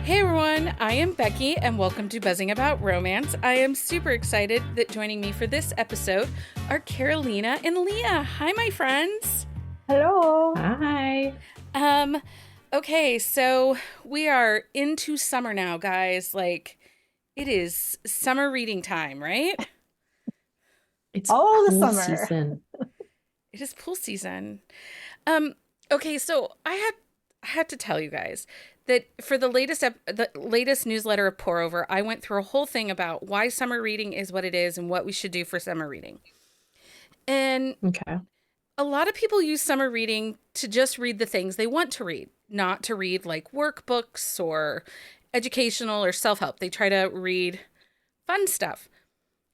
Hey everyone, I am Becky and welcome to Buzzing About Romance. I am super excited that joining me for this episode are Carolina and Leah. Hi, my friends. Hello. Hi. Um, okay, so we are into summer now, guys. Like, it is summer reading time, right? It's All the pool summer. season. It is pool season. Um, okay, so I had to tell you guys that for the latest newsletter of Pour Over, I went through a whole thing about why summer reading is what it is and what we should do for summer reading. And Okay. a lot of people use summer reading to just read the things they want to read, not to read like workbooks or educational or self-help. They try to read fun stuff.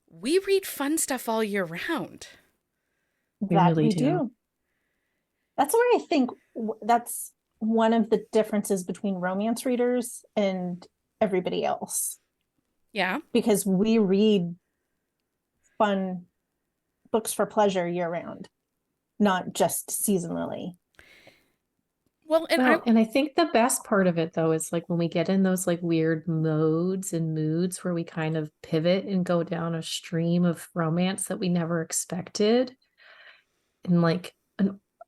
We read fun stuff all year round. We That really we do. do. That's where I think that's one of the differences between romance readers and everybody else, Yeah. because we read fun books for pleasure year round, not just seasonally. Well, and I Well, and I think the best part of it though is like when we get in those like weird modes and moods where we kind of pivot and go down a stream of romance that we never expected. And like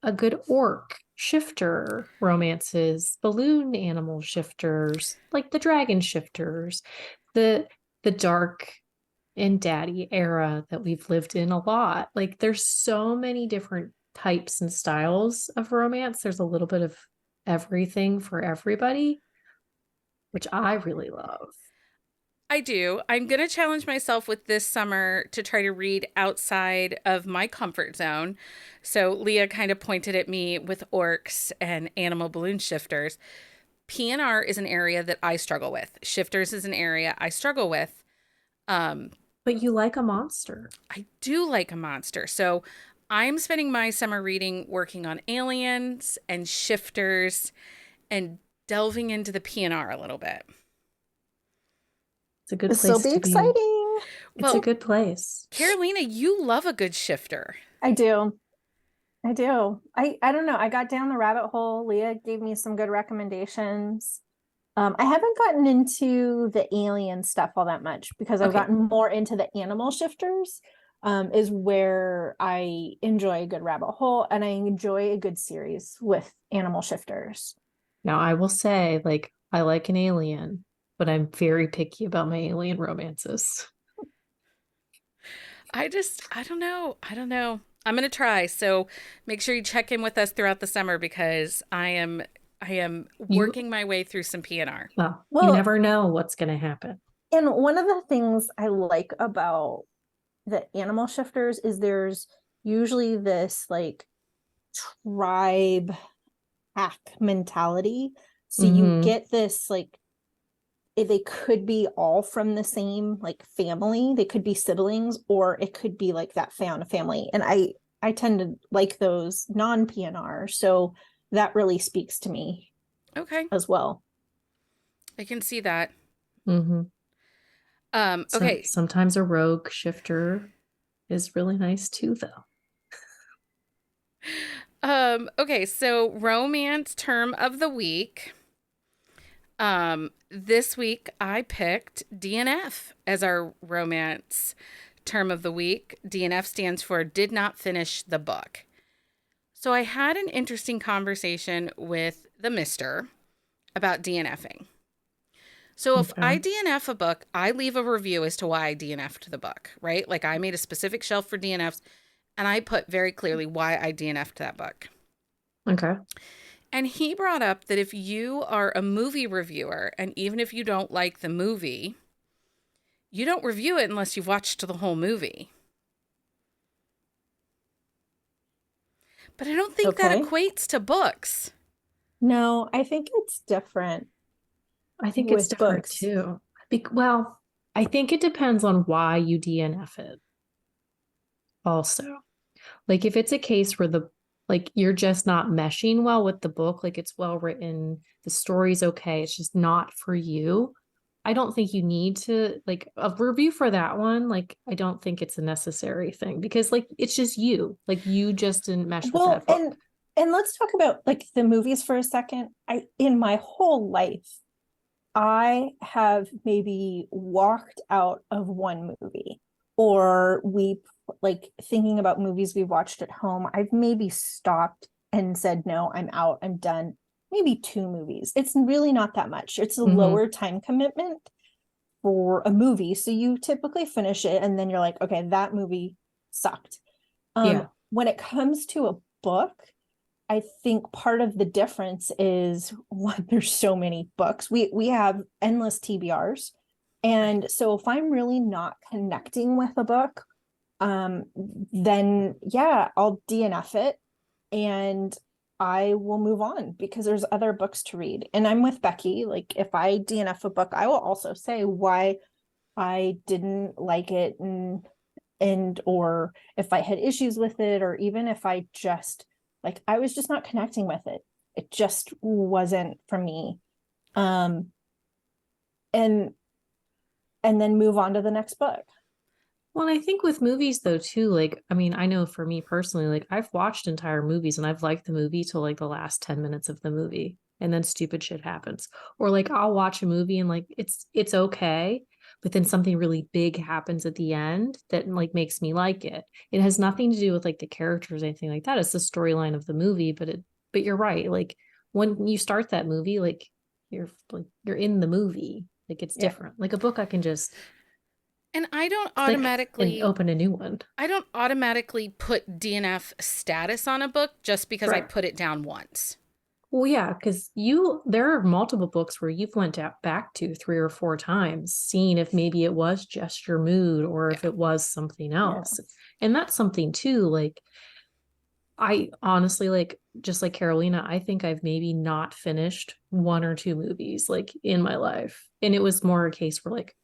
a good orc shifter romances, balloon animal shifters, like the dragon shifters, the dark and daddy era that we've lived in a lot. Like there's so many different types and styles of romance. There's a little bit of everything for everybody, which I really love. I do. I'm going to challenge myself with this summer to try to read outside of my comfort zone. So Leah kind of pointed at me with orcs and animal balloon shifters. PNR is an area that I struggle with. Shifters is an area I struggle with. Um, But you like a monster. I do like a monster. So I'm spending my summer reading working on aliens and shifters and delving into the PNR a little bit. It's a good This will place be to be. exciting. It's a Well, good place. Carolina, you love a good shifter. I do. I do. I don't know. I got down the rabbit hole. Leah gave me some good recommendations. I haven't gotten into the alien stuff all that much because I've Okay. gotten more into the animal shifters, is where I enjoy a good rabbit hole and I enjoy a good series with animal shifters. Now, I will say, like, I like an alien, but I'm very picky about my alien romances. I don't know. I'm going to try. So make sure you check in with us throughout the summer because I am You, working my way through some PNR. well, you Well, never know what's going to happen. and one of the things I like about the animal shifters is there's usually this like tribe pack mentality. So you Hmm. get this like they could be all from the same like family. They could be siblings, or it could be like that found family. And I tend to like those non-PNR. So that really speaks to me Okay. as well. I can see that. Hmm. Okay. Sometimes a rogue shifter is really nice too, though. Okay. So romance term of the week. This week I picked DNF as our romance term of the week. DNF stands for did not finish the book. So I had an interesting conversation with the mister about DNFing. So if I Okay. DNF a book, I leave a review as to why I DNF'd the book, right? Like I made a specific shelf for DNFs and I put very clearly why I DNF'd that book. Okay. And he brought up that if you are a movie reviewer and even if you don't like the movie, you don't review it unless you've watched the whole movie. But I don't think that Okay. equates to books. No, I think it's different I think it's with different books. too. Well, I think it depends on why you DNF it also. Like if it's a case where the like you're just not meshing well with the book, like it's well written, the story's okay, it's just not for you. I don't think you need to like a review for that one. Like I don't think it's a necessary thing because like it's just you. Like you just didn't mesh with Well, that book. and let's talk about like the movies for a second. I in my whole life, I have maybe walked out of one movie, or we like thinking about movies we watched at home, I've maybe stopped and said, no, I'm out, I'm done. Maybe two movies. It's really not that much. It's a Mhm. lower time commitment for a movie. So you typically finish it and then you're like, okay, that movie sucked. Yeah. When it comes to a book, I think part of the difference is one, there's so many books. We have endless TBRs. Right. And so if I'm really not connecting with a book, then yeah, I'll DNF it and I will move on because there's other books to read. And I'm with Becky. Like if I DNF a book, I will also say why I didn't like it, and or if I had issues with it, or even if I just like I was just not connecting with it. It just wasn't for me. Um and and then move on to the next book. Well, I think with movies though too, like I mean, I know for me personally, like I've watched entire movies and I've liked the movie till like the last 10 minutes of the movie and then stupid shit happens. Or like I'll watch a movie and like it's okay, but then something really big happens at the end that like makes me like it. It has nothing to do with like the characters or anything like that. It's the storyline of the movie, but you're right. Like when you start that movie, you're in the movie. Like it's Yeah. different. Like a book I can just And click and open a new one. I don't automatically put DNF status on a book just because I Right. put it down once. Well, yeah, because there are multiple books where you've went back to 3 or 4 times, seeing if maybe it was just your mood or Yeah. if it was something Yeah. else. And that's something too. Like, I honestly, like, just like Carolina, I think I've maybe not finished 1 or 2 movies like in my life. And it was more a case where, like,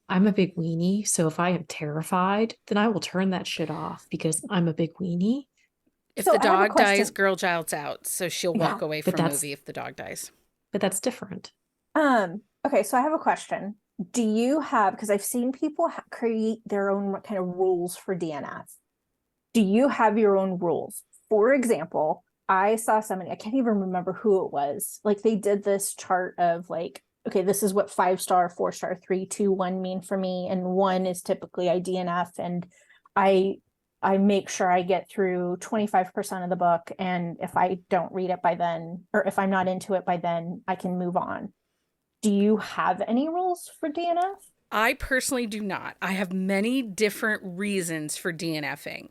I'm a big weenie. So if I am terrified, then I will turn that shit off because I'm a big weenie. If So the I have a dog dies, question. girl child's out. So she'll Yeah. walk away But from a movie if the dog dies. that's different. Okay, so I have a question. Do you have, because I've seen people create their own kind of rules for DNF. Do you have your own rules? For example, I saw somebody, I can't even remember who it was. Like they did this chart of like, okay, this is what 5-star, 4-star, 3, 2, 1 mean for me. And one is typically I DNF and I I make sure I get through 25% of the book. And if I don't read it by then, or if I'm not into it by then, I can move on. Do you have any rules for DNF? I personally do not. I have many different reasons for DNFing.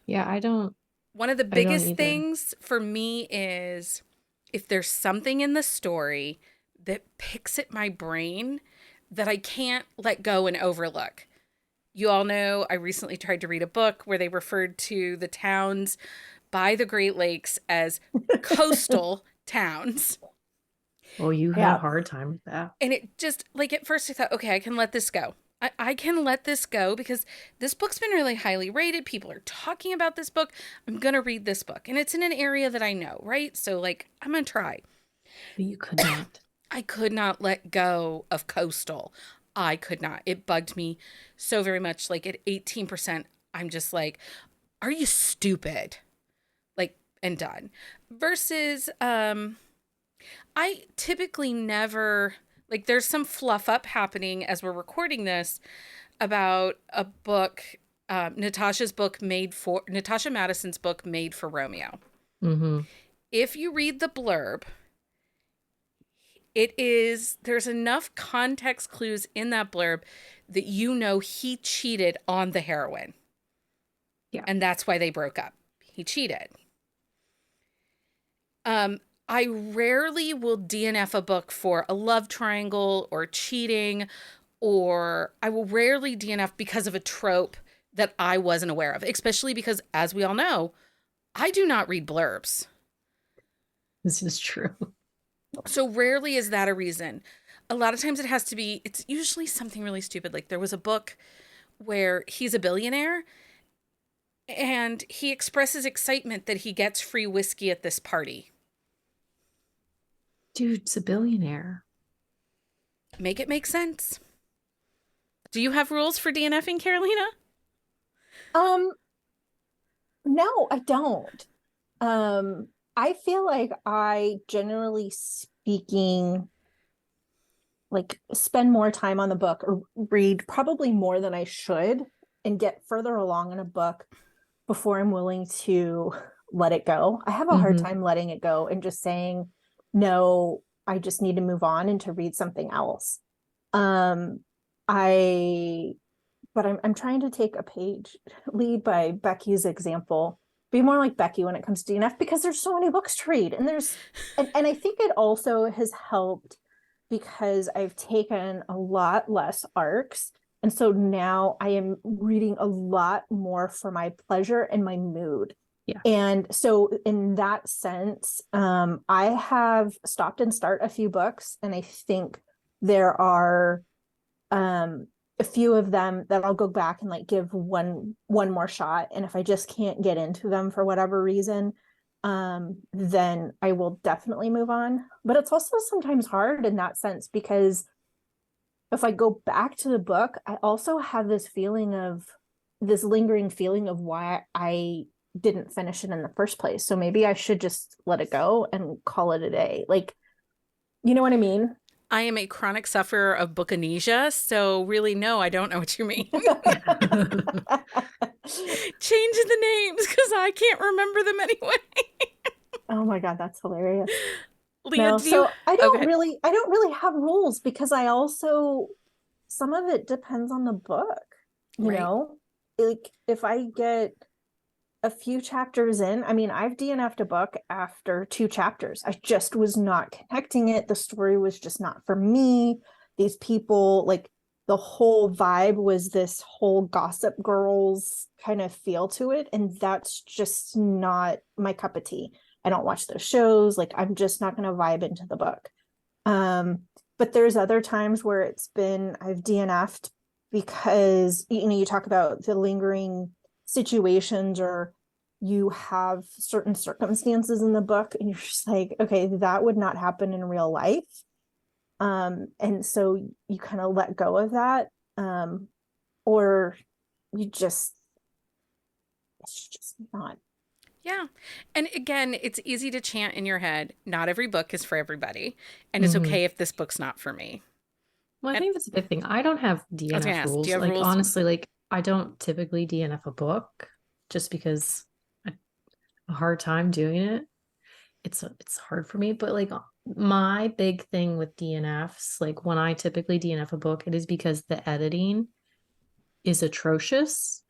Yeah, One of the I don't biggest either. things for me is if there's something in the story that picks at my brain that I can't let go and overlook. You all know I recently tried to read a book where they referred to the towns by the Great Lakes as coastal towns. Oh, you had a Yeah. hard time with that. And it just, like, at first I thought, okay, I can let this go. I can let this go because this book's been really highly rated. People are talking about this book. I'm going to read this book. And it's in an area that I know, right? So, like, I'm going to try. But you could not. I could not let go of coastal. I could not. It bugged me so very much. Like, at 18%, I'm just like, are you stupid? Like, and done. Versus, I typically never like there's some fluff up happening as we're recording this about a book, Natasha Madison's book Made for Romeo. Mm-hmm. If you read the blurb, there's enough context clues in that blurb that you know he cheated on the heroine. Yeah. And that's why they broke up. He cheated. Um, I rarely will DNF a book for a love triangle or cheating, or I will rarely DNF because of a trope that I wasn't aware of, especially because, as we all know, I do not read blurbs. This is true. So rarely is that a reason. A lot of times it's usually something really stupid. Like there was a book where he's a billionaire and he expresses excitement that he gets free whiskey at this party. Dude's a billionaire. Make it make sense. Do you have rules for DNFing, Carolina? Um, no, I don't. I feel like I generally speaking, like spend more time on the book or read probably more than I should and get further along in a book before I'm willing to let it go. I have a hard time letting it go and just saying, no, I just need to move on and to read something else. I but I'm trying to take a lead by Becky's example, be more like Becky when it comes to DNF, because there's so many books to read. And and I think it also has helped because I've taken a lot less arcs. And so now I am reading a lot more for my pleasure and my mood. Yeah. And so in that sense, I have stopped and start a few books, and I think there are a few of them that I'll go back and like give one more shot. And if I just can't get into them for whatever reason, then I will definitely move on. But it's also sometimes hard in that sense, because if I go back to the book, I also have this lingering feeling of why I didn't finish it in the first place. So maybe I should just let it go and call it a day. Like, you know what I mean? I am a chronic sufferer of bookinesia, so really, no, I don't know what you mean. Changing the names because I can't remember them anyway. Oh my God, that's hilarious. Leah, No, so I don't okay. really have rules, because I also, some of it depends on the book, you Right. know, like if I get a few chapters in, I mean, I've DNF'd a book after 2 chapters. I just was not connecting it. The story was just not for me. These people, like the whole vibe was this whole Gossip Girls kind of feel to it. And that's just not my cup of tea. I don't watch those shows. Like, I'm just not going to vibe into the book. But there's other times where I've DNF'd because, you know, you talk about the lingering situations, or you have certain circumstances in the book and you're just like, okay, that would not happen in real life. And so you kind of let go of that. Or it's just not. Yeah. And again, it's easy to chant in your head, not every book is for everybody. And it's okay if this book's not for me. Well, I think that's a big thing. I don't have DNF rules. Do you have like, rules? honestly, like I don't typically DNF a book just because I have a hard time doing it. It's hard for me, but like my big thing with DNFs, like when I typically DNF a book, it is because the editing is atrocious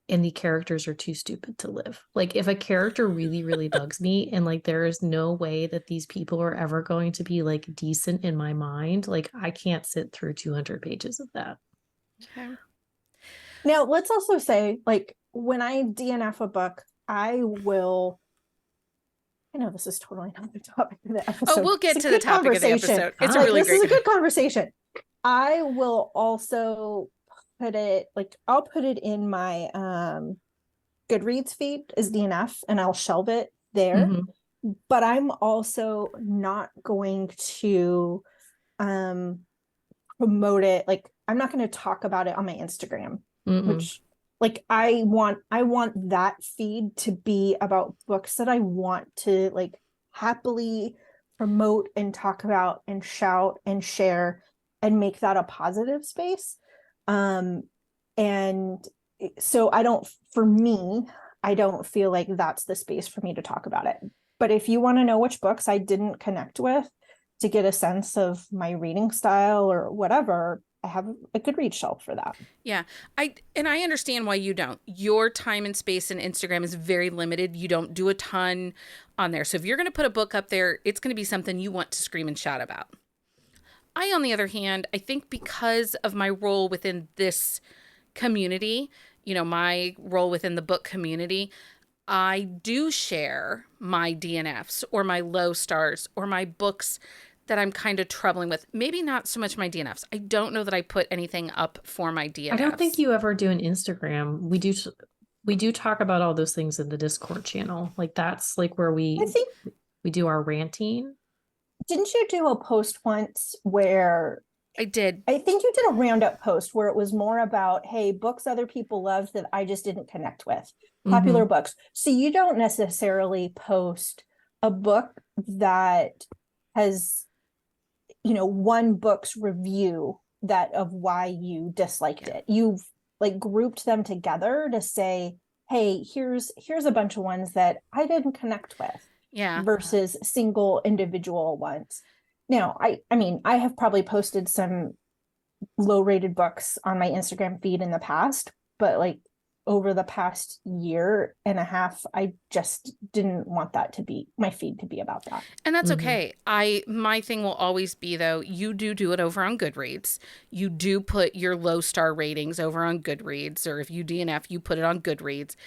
and the characters are too stupid to live. Like if a character really, really bugs me and like there is no way that these people are ever going to be like decent in my mind, like I can't sit through 200 pages of that. Okay. Now, let's also say, like, when I DNF a book, I know this is totally not the topic of the episode. Oh, we'll get to the topic of the episode. It's a really this great. is a good conversation. I will also I'll put it in my Goodreads feed as DNF, and I'll shelve it there. But I'm also not going to promote it. Like, I'm not going to talk about it on my Instagram, which, like, I want that feed to be about books that I want to like happily promote and talk about and shout and share and make that a positive space. And so I don't feel like that's the space for me to talk about it. But if you want to know which books I didn't connect with to get a sense of my reading style or whatever, I have a Goodreads shelf for that. Yeah. I understand why you don't. Your time and space in Instagram is very limited. You don't do a ton on there. So if you're going to put a book up there, it's going to be something you want to scream and shout about. I, on the other hand, I think because of my role within this community, you know, my role within the book community, I do share my DNFs or my low stars or my books that I'm kind of troubling with. Maybe not so much my DNFs. I don't know that I put anything up for my DNFs. I don't think you ever do an Instagram. We do talk about all those things in the Discord channel. Like that's like where we do our ranting. Didn't you do a post once where I did? I think you did a roundup post where it was more about, hey, books other people loved that I just didn't connect with, popular books. So you don't necessarily post a book that has, one book's review that of why you disliked it. You've like grouped them together to say, hey, here's a bunch of ones that I didn't connect with. Yeah. Versus single individual ones. Now, I mean, I have probably posted some low rated books on my Instagram feed in the past, but like over the past year and a half, I just didn't want that to be my feed to be about that. And that's okay. My thing will always be, though, you do it over on Goodreads. You do put your low star ratings over on Goodreads, or if you DNF, you put it on Goodreads.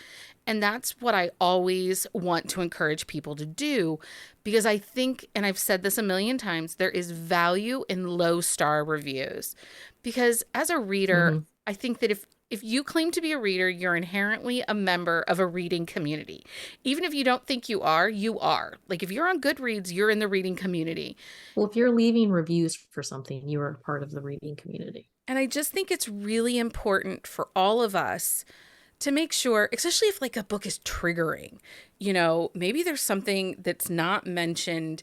And that's what I always want to encourage people to do, because I think, and I've said this a million times, there is value in low star reviews. Because as a reader, I think that if you claim to be a reader, you're inherently a member of a reading community. Even if you don't think you are, you are. Like if you're on Goodreads, you're in the reading community. Well, if you're leaving reviews for something, you are part of the reading community. And I just think it's really important for all of us to make sure, especially if like a book is triggering, maybe there's something that's not mentioned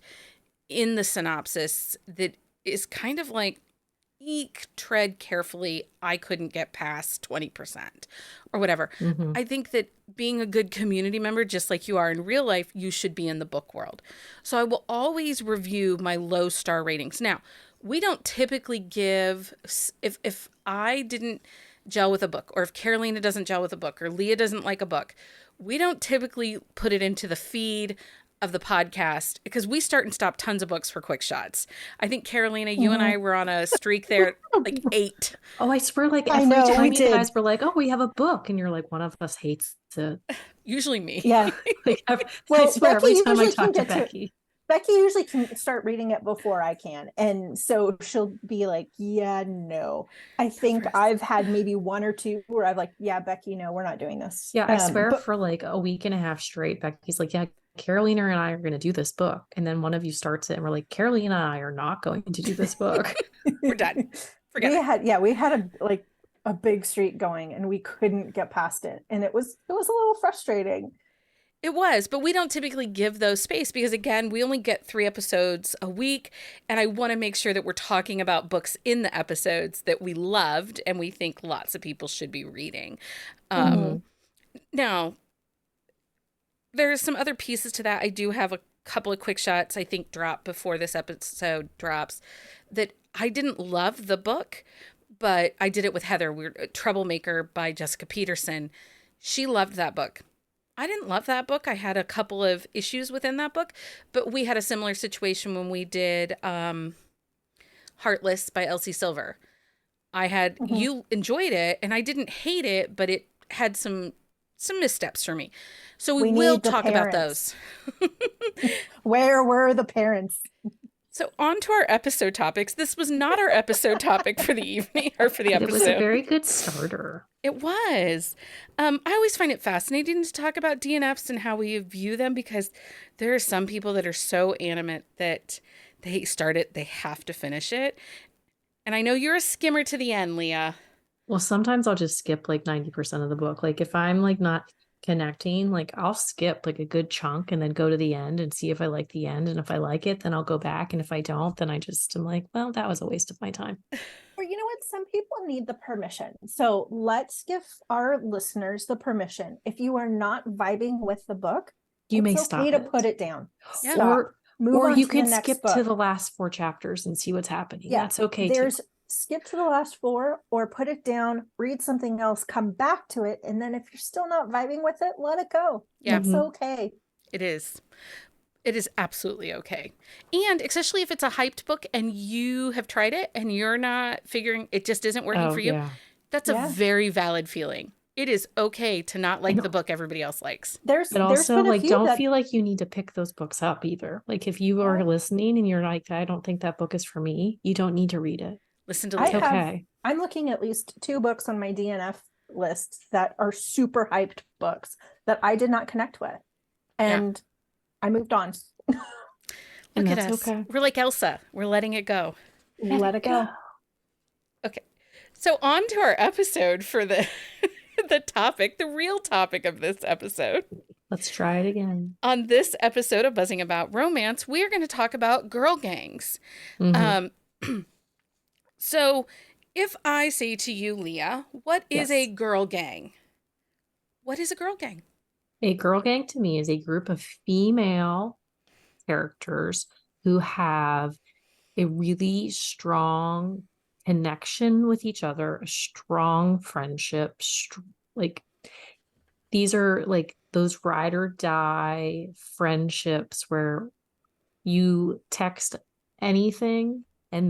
in the synopsis that is kind of like, eek, tread carefully, I couldn't get past 20% or whatever. I think that being a good community member, just like you are in real life, you should be in the book world. So I will always review my low star ratings. Now, we don't typically give, if I didn't gel with a book, or if Carolina doesn't gel with a book, or Leah doesn't like a book, we don't typically put it into the feed of the podcast, because we start and stop tons of books for quick shots. I think Carolina, you and I were on a streak there, like 8. Oh, I swear, like I every know, time we you did. guys were like, "Oh, we have a book," and you're like, "One of us hates it." Usually me. Yeah. Like, I Well, swear, Becky every time I usually talk to can get to- Becky, Becky usually can start reading it before I can. And so she'll be like, yeah, no. I think I've had maybe one or two where I've like, yeah, Becky, no, we're not doing this. yeah, I swear but for like a week and a half straight, Becky's like, "Yeah, Carolina and I are going to do this book," and then one of you starts it, and we're like, "Carolina and I are not going to do this book." We're done. Forget it. We had a big streak going and we couldn't get past it. And it was a little frustrating. It was, but we don't typically give those space because, again, we only get 3 episodes a week. And I want to make sure that we're talking about books in the episodes that we loved and we think lots of people should be reading. Now, there's some other pieces to that. I do have a couple of quick shots, I think, drop before this episode drops, that I didn't love the book, but I did it with Heather. We're Troublemaker by Jessica Peterson. She loved that book. I didn't love that book. I had a couple of issues within that book, but we had a similar situation when we did Heartless by Elsie Silver. You enjoyed it, and I didn't hate it, but it had some missteps for me. So we will talk about those. Where were the parents? So on to our episode topics. This was not our episode topic for the evening or for the episode. It was a very good starter. It was. I always find it fascinating to talk about DNFs and how we view them, because there are some people that are so animate that they start it, they have to finish it. And I know you're a skimmer to the end, Leah. Well, sometimes I'll just skip like 90% of the book. Like if I'm like not connecting, like I'll skip like a good chunk and then go to the end and see if I like the end. And if I like it, then I'll go back. And if I don't, then I just am like, well, that was a waste of my time. Or you know what? Some people need the permission. So let's give our listeners the permission. If you are not vibing with the book, you may okay stop to it. put it down. Yeah. Or you can skip to the last 4 chapters and see what's happening. Yeah, that's okay too. Skip to the last 4 or put it down, read something else, come back to it. And then if you're still not vibing with it, let it go. Yeah. It's okay. It is. It is absolutely okay. And especially if it's a hyped book and you have tried it and you're not figuring, it just isn't working for you. Yeah. That's a very valid feeling. It is okay to not like the book everybody else likes. But also, like, don't feel like you need to pick those books up either. Like, if you are listening and you're like, I don't think that book is for me, you don't need to read it. Listen to Leah. Okay. I'm looking at least 2 books on my DNF list that are super hyped books that I did not connect with. And I moved on. Look at us. Okay. We're like Elsa. We're letting it go. Let it go. Okay. So on to our episode for the topic, the real topic of this episode. Let's try it again. On this episode of Buzzing About Romance, we are going to talk about girl gangs. So, if I say to you, Leah, what is a Yes. girl gang? What is a girl gang? A girl gang to me is a group of female characters who have a really strong connection with each other, a strong friendship, like these are like those ride or die friendships where you text anything and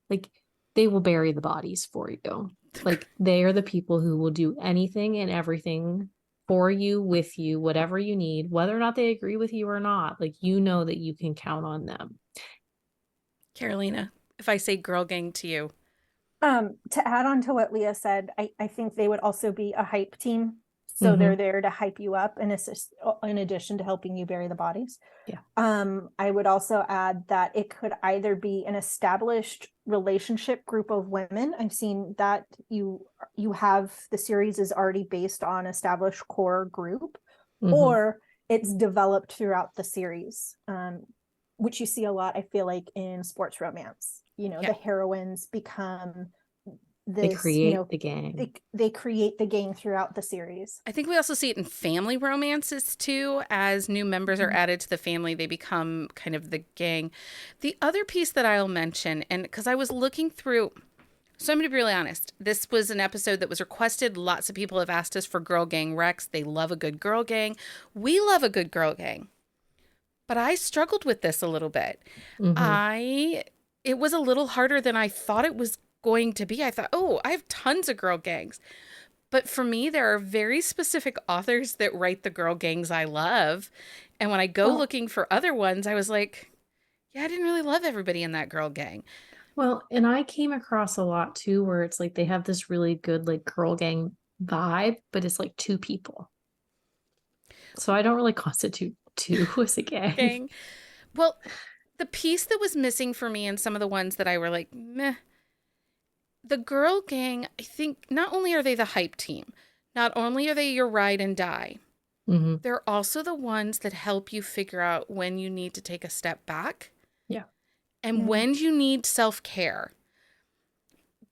like they will bury the bodies for you. Like they are the people who will do anything and everything for you, with you, whatever you need, whether or not they agree with you or not. Like you know that you can count on them. Carolina, if I say girl gang to you. To add on to what Leah said, I think they would also be a hype team. So Mm-hmm. they're there to hype you up and assist in addition to helping you bury the bodies. Yeah. I would also add that it could either be an established relationship group of women. I've seen that you have the series is already based on established core group, Mm-hmm. or it's developed throughout the series, which you see a lot, I feel like, in sports romance. The heroines become They this, create the gang. they create the gang throughout the series. I think we also see it in family romances too. As new members are added to the family, they become kind of the gang. The other piece that I'll mention, and because I was looking through, so I'm going to be really honest, this was an episode that was requested. Lots of people have asked us for girl gang recs. They love a good girl gang. We love a good girl gang. But I struggled with this a little bit. Mm-hmm. It was a little harder than I thought it was going to be. I thought, oh, I have tons of girl gangs. But for me, there are very specific authors that write the girl gangs I love. And when I go looking for other ones, I was like, yeah, I didn't really love everybody in that girl gang. Well, and I came across a lot too where it's like they have this really good like girl gang vibe, but it's like two people. So I don't really constitute two as a gang. Gang. Well, the piece that was missing for me and some of the ones that I were like, meh, the girl gang, I think not only are they the hype team, not only are they your ride and die, Mm-hmm. they're also the ones that help you figure out when you need to take a step back. Yeah. And when you need self-care.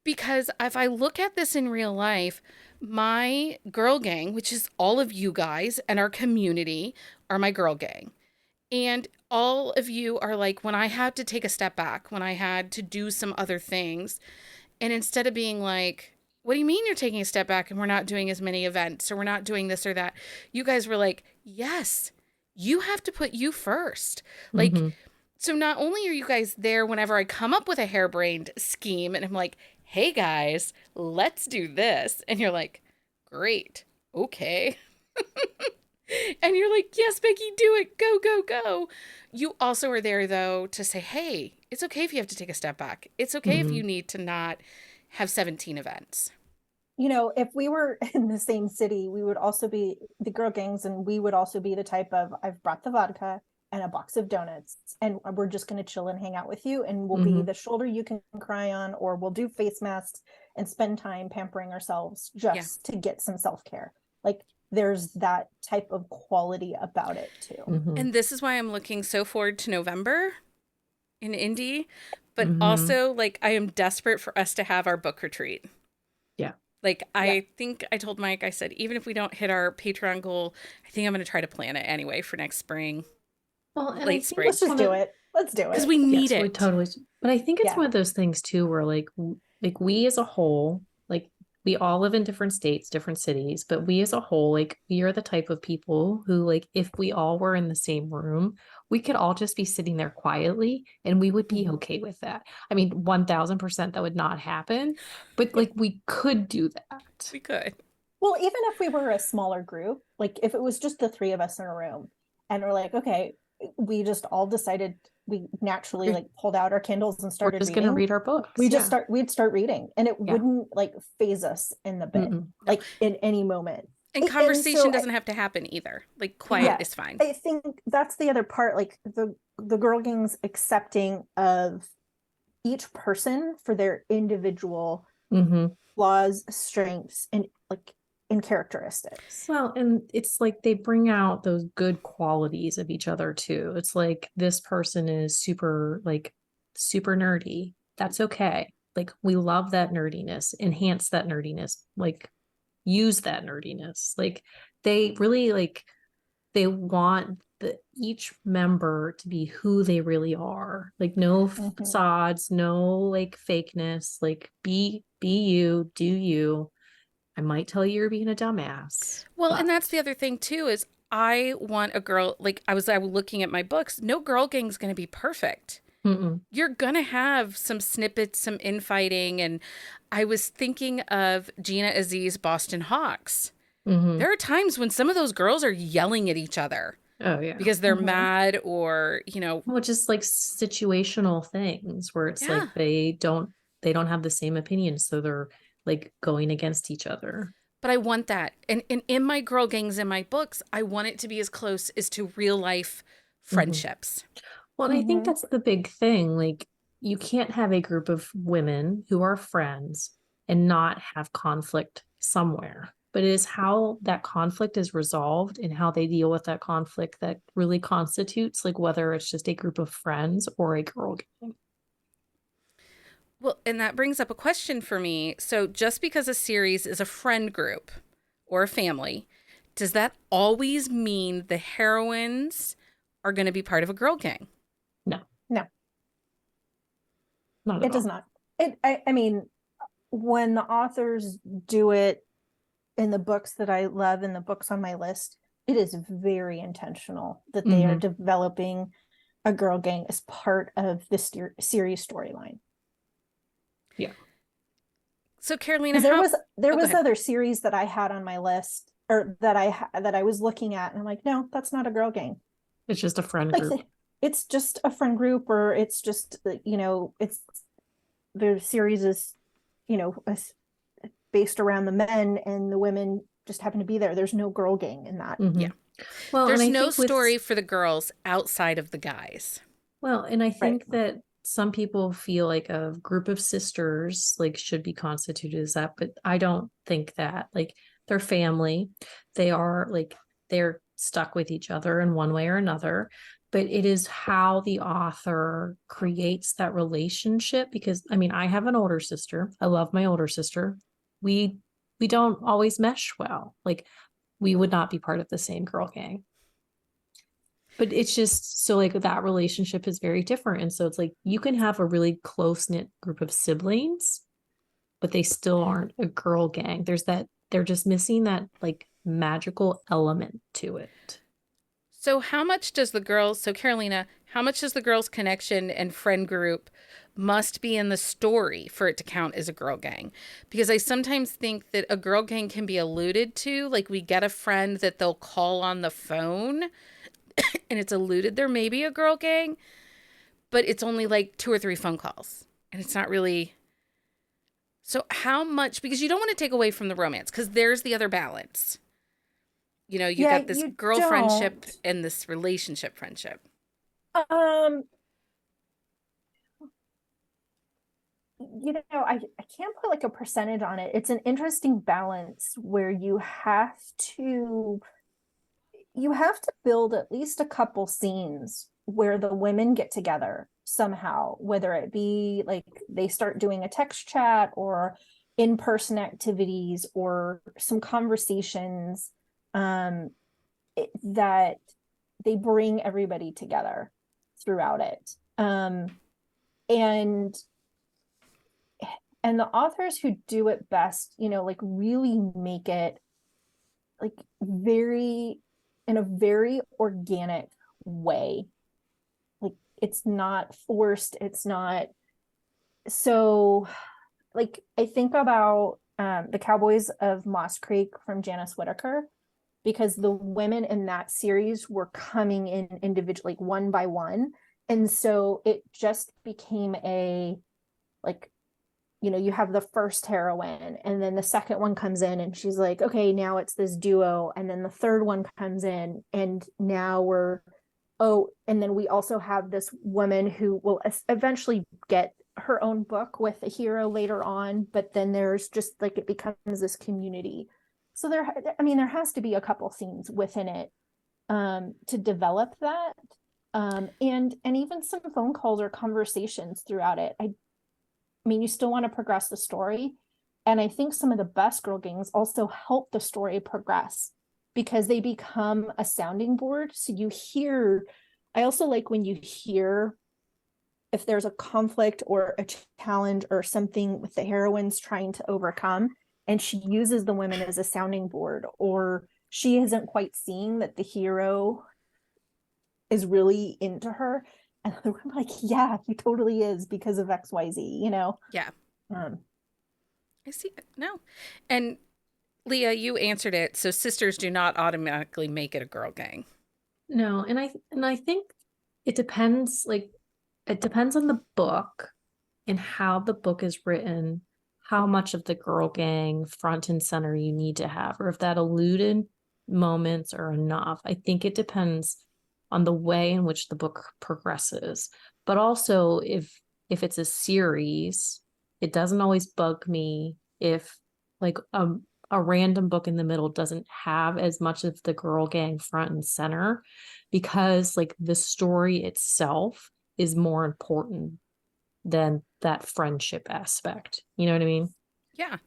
Because if I look at this in real life, my girl gang, which is all of you guys and our community, are my girl gang. And all of you are like, when I had to take a step back, when I had to do some other things, and instead of being like, what do you mean you're taking a step back and we're not doing as many events or we're not doing this or that? You guys were like, yes, you have to put you first. Like, Mm-hmm. so not only are you guys there whenever I come up with a harebrained scheme and I'm like, hey guys, let's do this. And you're like, great, okay. And you're like, yes, Becky, do it. Go, go, go. You also are there, though, to say, hey, it's okay if you have to take a step back. It's okay if Mm-hmm. you need to not have 17 events. If we were in the same city, we would also be the girl gangs, and we would also be the type of, I've brought the vodka and a box of donuts, and we're just going to chill and hang out with you, and we'll be Mm-hmm. the shoulder you can cry on, or we'll do face masks and spend time pampering ourselves just to get some self-care. Like, there's that type of quality about it too. Mm-hmm. And this is why I'm looking so forward to November in Indy, but Mm-hmm. also, like, I am desperate for us to have our book retreat. Yeah. Like, I think I told Mike, I said, even if we don't hit our Patreon goal, I think I'm going to try to plan it anyway for next spring. Well, and I Late think spring. Let's just do it. Let's do Because it. we need yes, we it. totally. But I think it's Yeah. one of those things too, where like we as a whole, like we all live in different states, different cities, but we as a whole, like we are the type of people who, like, if we all were in the same room, we could all just be sitting there quietly, and we would be okay with that. I mean, 1000% that would not happen, but like we could do that. We could. Well, even if we were a smaller group, like if it was just the three of us in a room and we're like, okay, we just all decided, we naturally like pulled out our Kindles and We're started just going to reading. read our books. We'd start reading, and it wouldn't like phase us in the bit, like in any moment. And conversation doesn't have to happen either. Like, quiet is fine. I think that's the other part, like the girl gangs accepting of each person for their individual flaws, strengths, and like in characteristics. Well, and it's like they bring out those good qualities of each other too. It's like this person is super like super nerdy. That's okay. Like, we love that nerdiness, enhance that nerdiness, like, use that nerdiness. Like, they really, like, they want each member to be who they really are. Like, no facades, no like fakeness. Like, be you, do you. I might tell you you're being a dumbass. Well, But and that's the other thing too is I want a girl like I was looking at my books. No girl gang's going to be perfect. mm-mm. You're going to have some snippets, some infighting, and I was thinking of Gina Aziz Boston Hawks. Mm-hmm. There are times when some of those girls are yelling at each other Oh yeah. because they're mad or, Well, just like situational things where it's yeah. like they don't have the same opinions, so they're like going against each other. But I want that. And in my girl gangs in my books, I want it to be as close as to real life friendships. Well, and I think that's the big thing. Like, you can't have a group of women who are friends and not have conflict somewhere. But it is how that conflict is resolved and how they deal with that conflict that really constitutes, like, whether it's just a group of friends or a girl gang. Well, and that brings up a question for me. So, just because a series is a friend group or a family, does that always mean the heroines are going to be part of a girl gang? No, No, not at it does all. not. I mean, when the authors do it in the books that I love and the books on my list, it is very intentional that they are developing a girl gang as part of the series storyline. Yeah. So, Carolina, Because there how? was other series that I had on my list, or that I was looking at, and I'm like, no, that's not a girl gang. It's just a friend Like, group. it's just a friend group, or it's just, it's the series is, based around the men, and the women just happen to be there. There's no girl gang in that. Yeah. Well, There's and I no think story for the girls outside of the guys. Well, and I Right. think that some people feel like a group of sisters like should be constituted as that, but I don't think that. Like, they're family. They're stuck with each other in one way or another. But it is how the author creates that relationship, because I mean, I have an older sister. I love my older sister. We don't always mesh well. Like, we would not be part of the same girl gang. But it's just so, like, that relationship is very different. And so it's like you can have a really close-knit group of siblings, but they still aren't a girl gang. They're just missing that like magical element to it. So, Carolina, how much does the girls' connection and friend group must be in the story for it to count as a girl gang? Because I sometimes think that a girl gang can be alluded to, like we get a friend that they'll call on the phone and it's alluded there may be a girl gang, but it's only like 2 or 3 phone calls and it's not really. So, how much, because you don't want to take away from the romance, because there's the other balance. You got this girl friendship and this relationship friendship. I can't put like a percentage on it. It's an interesting balance where you have to build at least a couple scenes where the women get together somehow, whether it be like they start doing a text chat or in-person activities or some conversations, that they bring everybody together throughout it. And the authors who do it best, like really make it like in a very organic way. Like, it's not forced. It's not. So, like, I think about the Cowboys of Moss Creek from Janice Whittaker, because the women in that series were coming in individually, like one by one. And so it just became like, you have the first heroine, and then the second one comes in and she's like, okay, now it's this duo. And then the third one comes in, and now and then we also have this woman who will eventually get her own book with a hero later on. But then there's just like, it becomes this community. So there has to be a couple scenes within it to develop that. And even some phone calls or conversations throughout it. I mean, you still want to progress the story. And I think some of the best girl gangs also help the story progress because they become a sounding board. So you hear, I also like when you hear if there's a conflict or a challenge or something with the heroines trying to overcome, and she uses the women as a sounding board, or she isn't quite seeing that the hero is really into her. And I'm like, yeah, he totally is because of XYZ, you know? Yeah. Um, I see. No. And Leah, you answered it. So sisters do not automatically make it a girl gang. No, and I think it depends, like it depends on the book and how the book is written, how much of the girl gang front and center you need to have, or if that alluded moments are enough. I think it depends on the way in which the book progresses. But also if it's a series, it doesn't always bug me if like a random book in the middle doesn't have as much of the girl gang front and center because like the story itself is more important than that friendship aspect. You know what I mean? Yeah.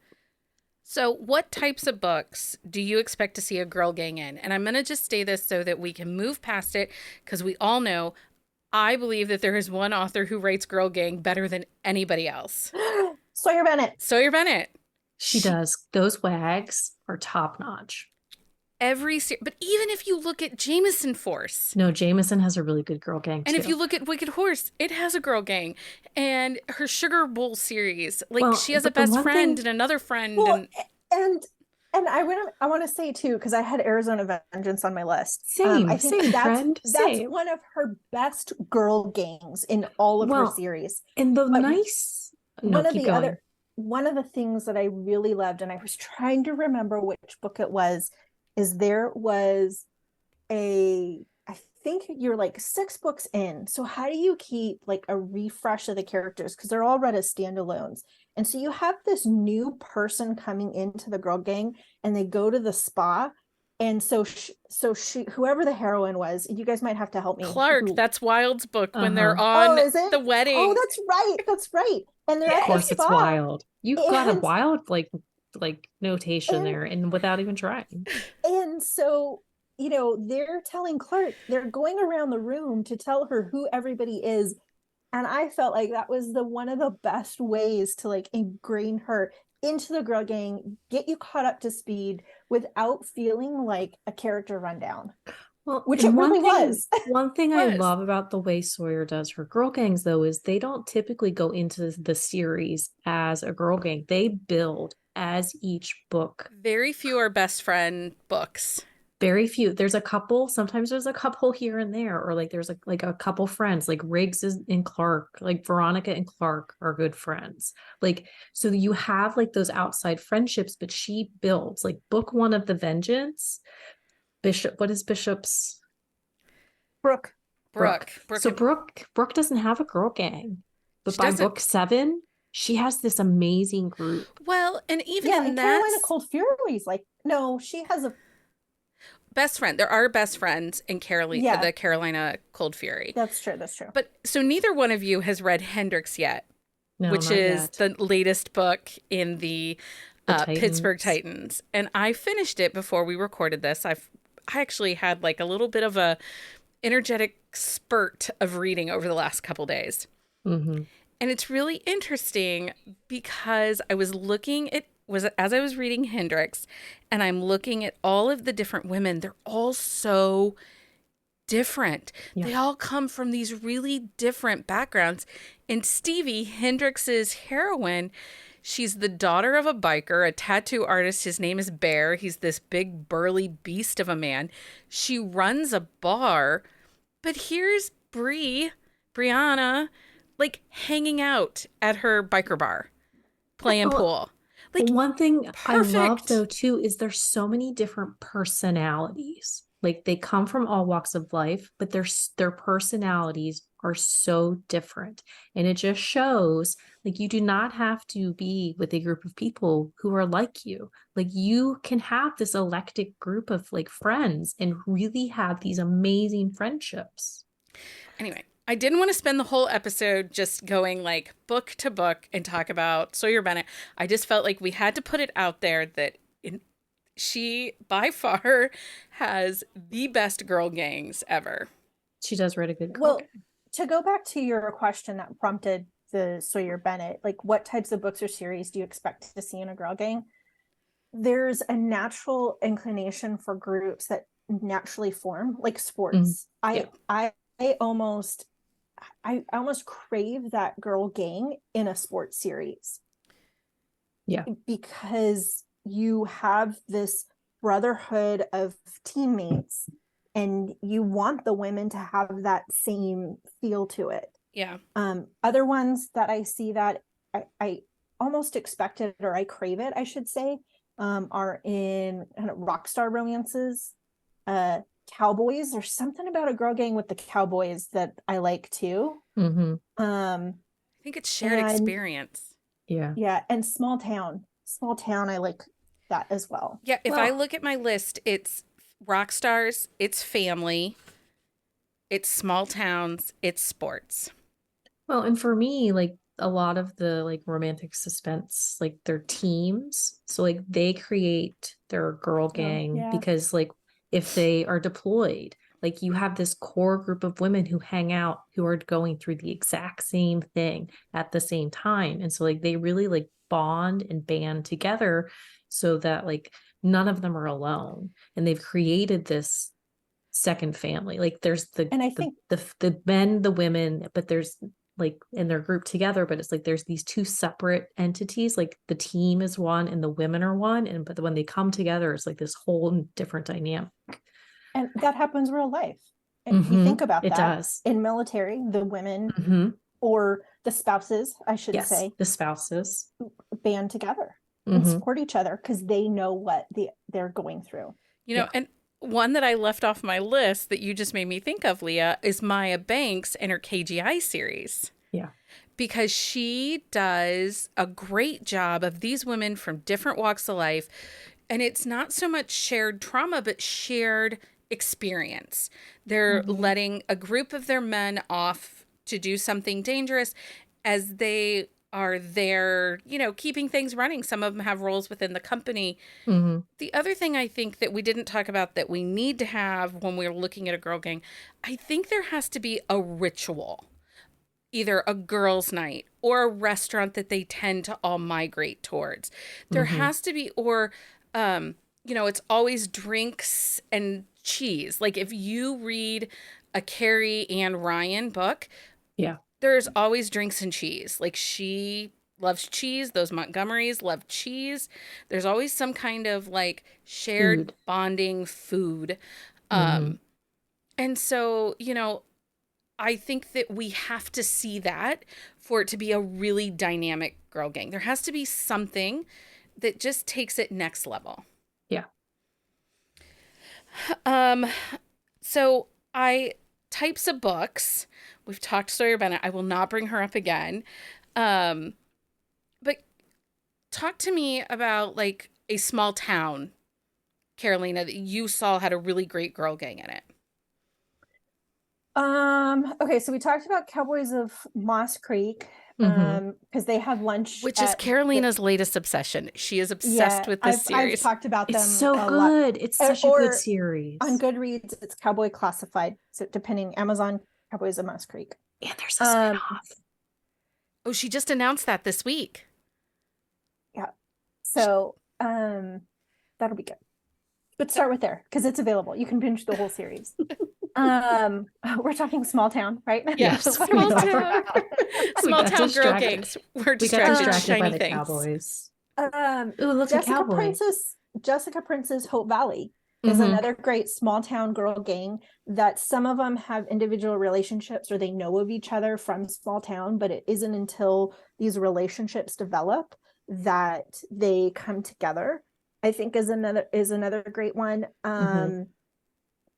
So, what types of books do you expect to see a girl gang in? And I'm going to just say this so that we can move past it because we all know I believe that there is one author who writes girl gang better than anybody else. Sawyer Bennett. Sawyer Bennett. She does. Those wags are top notch. But even if you look at Jameson Force, No, Jameson has a really good girl gang and too. if you look at Wicked Horse, it has a girl gang. And her Sugar Bowl series, like Well, she has a but the best one friend thing- and another friend. Well, and I want to say too, because I had Arizona Vengeance on my list. Same, I think same, that's friend, that's same. one of her best girl gangs in all of her Well, series. and the But nice no, one of keep the going. other one of the things that I really loved, and I was trying to remember which book it was, is there was I think you're like 6 books in. So how do you keep like a refresh of the characters? Because they're all read as standalones. And so you have this new person coming into the girl gang and they go to the spa. And so she whoever the heroine was, you guys might have to help me. Clark, that's Wild's book when they're Uh-huh. on Oh, is it? the wedding. Oh, that's right. That's right. And they're Of at the course it's spa. wild. You've got a And wild like notation and there and without even trying. and so they're telling Clark, they're going around the room to tell her who everybody is. And I felt like that was the one of the best ways to like ingrain her into the girl gang, get you caught up to speed without feeling like a character rundown, Well, which and it really was. one thing I Was. love about the way Sawyer does her girl gangs, though, is they don't typically go into the series as a girl gang. They build as each book. Very few are best friend books. Very few. There's a couple. Sometimes there's a couple here and there, or like there's like a couple friends, like and Clark, like Veronica and Clark are good friends. Like so, you have like those outside friendships, but she builds like book one of the Vengeance. Bishop, what is Bishop's? Brooke. Brooke. So Brooke doesn't have a girl gang, but She by doesn't. book 7, she has this amazing group. Well, and even Yeah, in and that, Carolina Cold Fury's like, no, she has a best friend. There are best friends in Yeah. the Carolina Cold Fury. That's true. That's true. But so neither one of you has read Hendrix yet, No, which not is yet. the latest book in the Pittsburgh Titans. Titans. And I finished it before we recorded this. I actually had like a little bit of a energetic spurt of reading over the last couple days. Mm-hmm. And it's really interesting because I was looking at as I was reading Hendrix and I'm looking at all of the different women, they're all so different. Yeah. They all come from these really different backgrounds. And Stevie, Hendrix's heroine, she's the daughter of a biker, a tattoo artist. His name is Bear. He's this big burly beast of a man. She runs a bar, but here's Brianna, like hanging out at her biker bar, playing pool. Like one thing I love perfect. though too is there's so many different personalities. Like they come from all walks of life, but their personalities are so different. And it just shows like you do not have to be with a group of people who are like you. Like you can have this eclectic group of like friends and really have these amazing friendships. Anyway, I didn't want to spend the whole episode just going like book to book and talk about Sawyer Bennett. I just felt like we had to put it out there that she by far has the best girl gangs ever. She does write a good girl Well, gang. to go back to your question that prompted the Sawyer Bennett, like what types of books or series do you expect to see in a girl gang? There's a natural inclination for groups that naturally form, like sports. Yeah. I almost crave that girl gang in a sports series. Yeah. Because you have this brotherhood of teammates and you want the women to have that same feel to it. Yeah. Other ones that I see that I almost expect it, or I crave it, I should say, are in kind of rock star romances. Cowboys, there's something about a girl gang with the cowboys that I like too. Mm-hmm. I think it's shared experience. Yeah, and small town, I like that as well. Yeah, if I look at my list, it's rock stars, it's family, it's small towns, it's sports. Well, and for me, like a lot of the like romantic suspense, like their teams. So like they create their girl gang because like if they are deployed, like you have this core group of women who hang out who are going through the exact same thing at the same time. And so like they really like bond and band together so that like none of them are alone. And they've created this second family. Like there's and I think the men, the women, but there's like and they're grouped together, but it's like there's these two separate entities. Like the team is one and the women are one, and but when they come together, it's like this whole different dynamic. And that happens real life. And you think about it that does. in military, the women or the spouses, I should say, the spouses band together and support each other because they know what they're going through. You know, and one that I left off my list that you just made me think of, Leah, is Maya Banks and her KGI series. Yeah. Because she does a great job of these women from different walks of life. And it's not so much shared trauma, but shared experience. They're letting a group of their men off to do something dangerous as they are there, you know, keeping things running. Some of them have roles within the company. The other thing I think that we didn't talk about that we need to have when we're looking at a girl gang, I think there has to be a ritual, either a girls' night or a restaurant that they tend to all migrate towards. There has to be, or, you know, it's always drinks and cheese. Like if you read a Carrie Ann Ryan book, there's always drinks and cheese. Like she loves cheese. Those Montgomerys love cheese. There's always some kind of like shared bonding food. And so, you know, I think that we have to see that for it to be a really dynamic girl gang. There has to be something that just takes it next level. Yeah. So types of books. We've talked Sawyer Bennett. I will not bring her up again. But talk to me about like a small town, Carolina, that you saw had a really great girl gang in it. Okay, so we talked about Cowboys of Moss Creek, because they have lunch, which is Carolina's latest obsession. She is obsessed with this series. I've talked about them. It's so a good. lot. It's such a good series. On Goodreads, it's Cowboy Classified. So depending, Amazon, Cowboys of Moss Creek. And there's a spinoff. Oh, she just announced that this week. Yeah. So that'll be good. But start with there because it's available. You can binge the whole series. We're talking small town, right? Yes, small town. Small town girl gangs. We're distracted by shiny the things. Cowboys. Ooh, look at Cowboy. Jessica Prince's Hope Valley is another great small town girl gang that some of them have individual relationships or they know of each other from small town, but it isn't until these relationships develop that they come together. I think is another great one.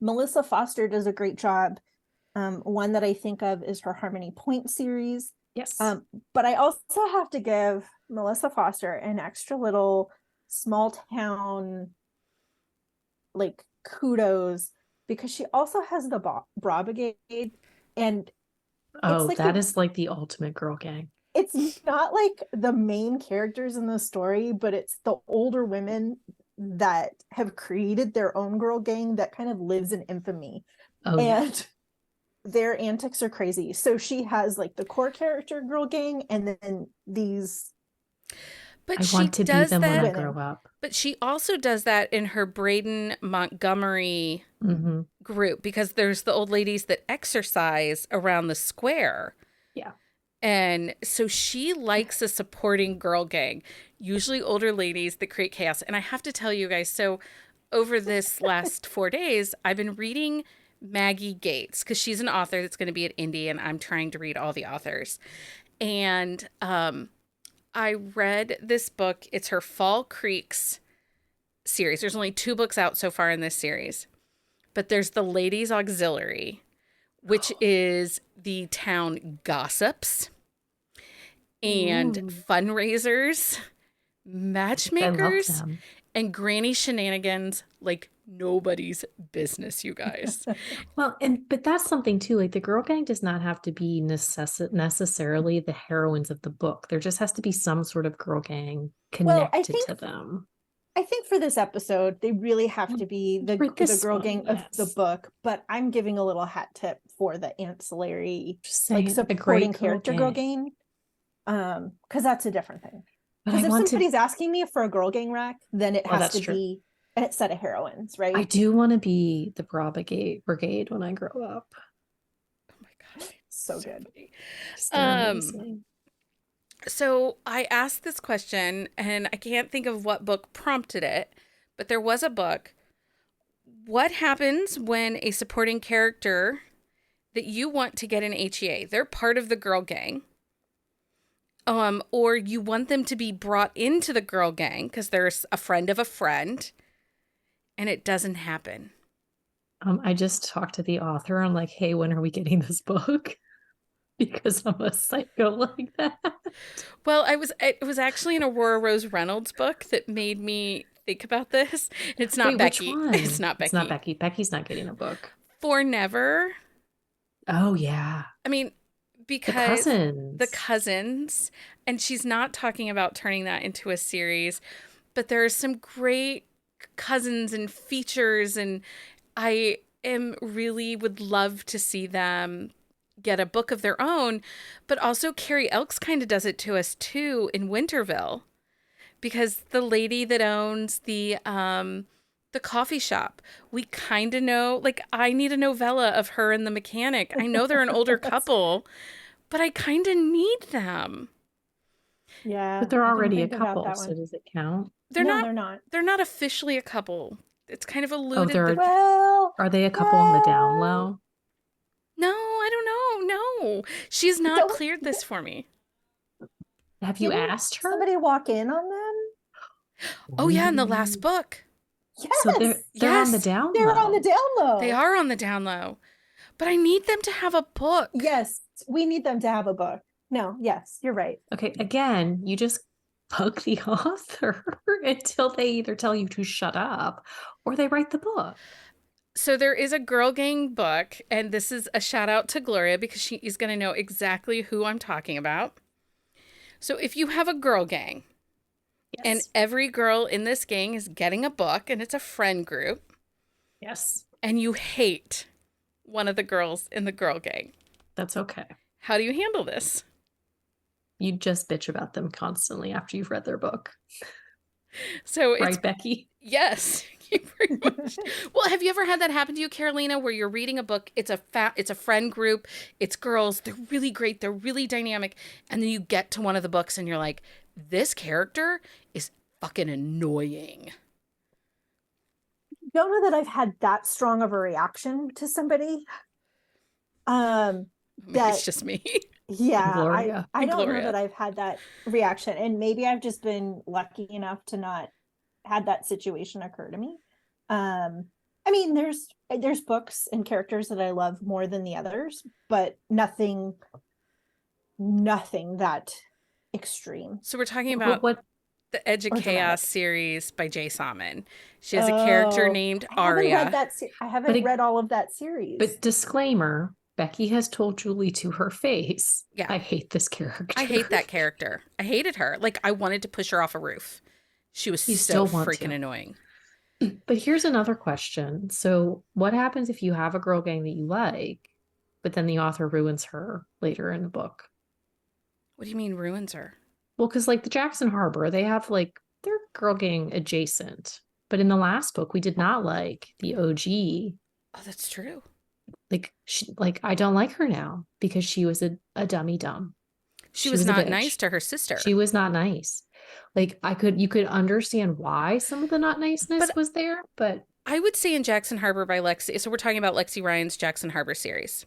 Melissa Foster does a great job. One that I think of is her Harmony Point series. Yes. But I also have to give Melissa Foster an extra little small town like kudos because she also has the Bra Brigade And it's Oh, like that is like the ultimate girl gang. it's not like the main characters in the story, but it's the older women that have created their own girl gang that kind of lives in infamy. Oh yeah. And their antics are crazy. So she has like the core character girl gang and then these But I she want to be does them when I that. grow up. But she also does that in her Braden Montgomery Hmm. group because there's the old ladies that exercise around the square. Yeah. And so she likes a supporting girl gang, usually older ladies that create chaos. And I have to tell you guys, so over this last 4 days, I've been reading Maggie Gates because she's an author that's going to be at Indy, and I'm trying to read all the authors. And I read this book. It's her Fall Creeks series. There's only 2 books out so far in this series, but there's the Ladies Auxiliary, which is the town gossips and Ooh. fundraisers, I love matchmakers, them. and granny shenanigans like nobody's business, you guys. Well, but that's something too. Like the girl gang does not have to be necessarily the heroines of the book. There just has to be some sort of girl gang well, connected to them. I think for this episode, they really have to be the girl one, gang of the yes. book, but I'm giving a little hat tip for the ancillary, Just like saying, a supporting great girl character girl gang. gang. Because that's a different thing. But Because I if want to. somebody's asking me for a girl gang rack, then it Well, has that's to true. be a set of heroines, I right? do want to be the Brigade when I grow up. Oh my god, So good. funny. Just they're amazing. So I asked this question, and I can't think of what book prompted it, but there was a book. What happens when a supporting character that you want to get an HEA, they're part of the girl gang, or you want them to be brought into the girl gang because there's a friend of a friend, and it doesn't happen? I just talked to the author. I'm like, hey, when are we getting this book? Because I'm a psycho like that. Well, it was actually an Aurora Rose Reynolds book that made me think about this. It's not Wait, which Becky. one? It's not Becky. It's not Becky. Becky's not getting a book. For Never. Oh yeah. I mean, The because cousins. the cousins, and she's not talking about turning that into a series, but there are some great cousins and features, and I am really would love to see them get a book of their own. But also Carrie Elks kind of does it to us too in Winterville, because the lady that owns the coffee shop, we kind of know, like, I need a novella of her and the mechanic. I know they're an older couple, but I kind of need them. Yeah. But they're I didn't already a think about couple, that so one. does it count? They're No, not they're not. they're not officially a couple. It's kind of Oh, alluded they're that Well, are they a couple on the down well, low? no, I don't know. No. She's not don't- cleared this for me. Have you didn't asked her? somebody walk in on them? Oh yeah, in the last book. Yes. So they're on the Yes. down They're low. on the down low. They are on the down low. But I need them to have a book. Yes, we need them to have a book. No, yes, you're right. Okay, again, you just bug the author until they either tell you to shut up or they write the book. So there is a girl gang book, and this is a shout out to Gloria because she is going to know exactly who I'm talking about. So if you have a girl gang, Yes. and every girl in this gang is getting a book, and it's a friend group, Yes. and you hate one of the girls in the girl gang, That's okay. how do you handle this? You just bitch about them constantly after you've read their book. So it's Right, Becky? yes, you pretty much. Well, have you ever had that happen to you, Carolina, where you're reading a book, it's a friend group, it's girls, they're really great, they're really dynamic, and then you get to one of the books and you're like, this character is fucking annoying. Don't know that I've had that strong of a reaction to somebody. Maybe That it's just me. yeah, Gloria. I don't know Gloria. that I've had that reaction, and maybe I've just been lucky enough to not had that situation occur to me. I mean, there's books and characters that I love more than the others, but nothing that extreme. So we're talking about What the Edge of Or Chaos dramatic. series by Jay Salmon. She has a character Oh, named I haven't read Aria. that. I haven't But read all of that series. but disclaimer, Becky has told Julie to her face, Yeah. I hate this character. I hate that character. I hated her. Like, I wanted to push her off a roof. She was You so still want freaking to. annoying. But here's another question. So, what happens if you have a girl gang that you like, but then the author ruins her later in the book? What do you mean ruins her? Well, because like the Jackson Harbor, they have like they're girl gang adjacent. But in the last book, we did not like the OG. Oh, that's true. Like I don't like her now because she was a dummy dumb. She She was was a not bitch. nice to her sister. She was not nice. Like you could understand why some of the not niceness But was there, but I would say in Jackson Harbor by Lexi, so we're talking about Lexi Ryan's Jackson Harbor series.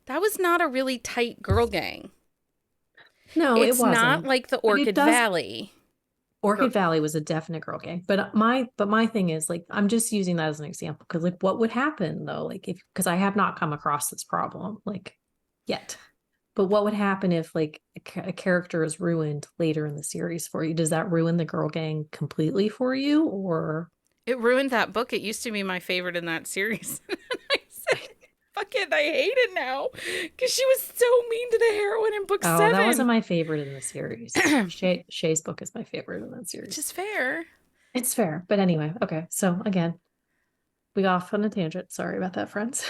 That was not a really tight girl gang. no, it It's not wasn't. like the But it Orchid does. Valley. Orchid Valley was a definite girl gang. But my thing is like I'm just using that as an example because like what would happen though? Like if because I have not come across this problem like yet. But what would happen if like a character is ruined later in the series for you? Does that ruin the girl gang completely for you or It ruined that book. It used to be my favorite in that series. I said, fuck it, I hate it now. Because she was so mean to the heroine in book Oh, 7. that wasn't my favorite in the series. Shay's book is my favorite in that series. Which is fair. It's fair. But anyway, okay. So again, we got off on a tangent. Sorry about that, friends.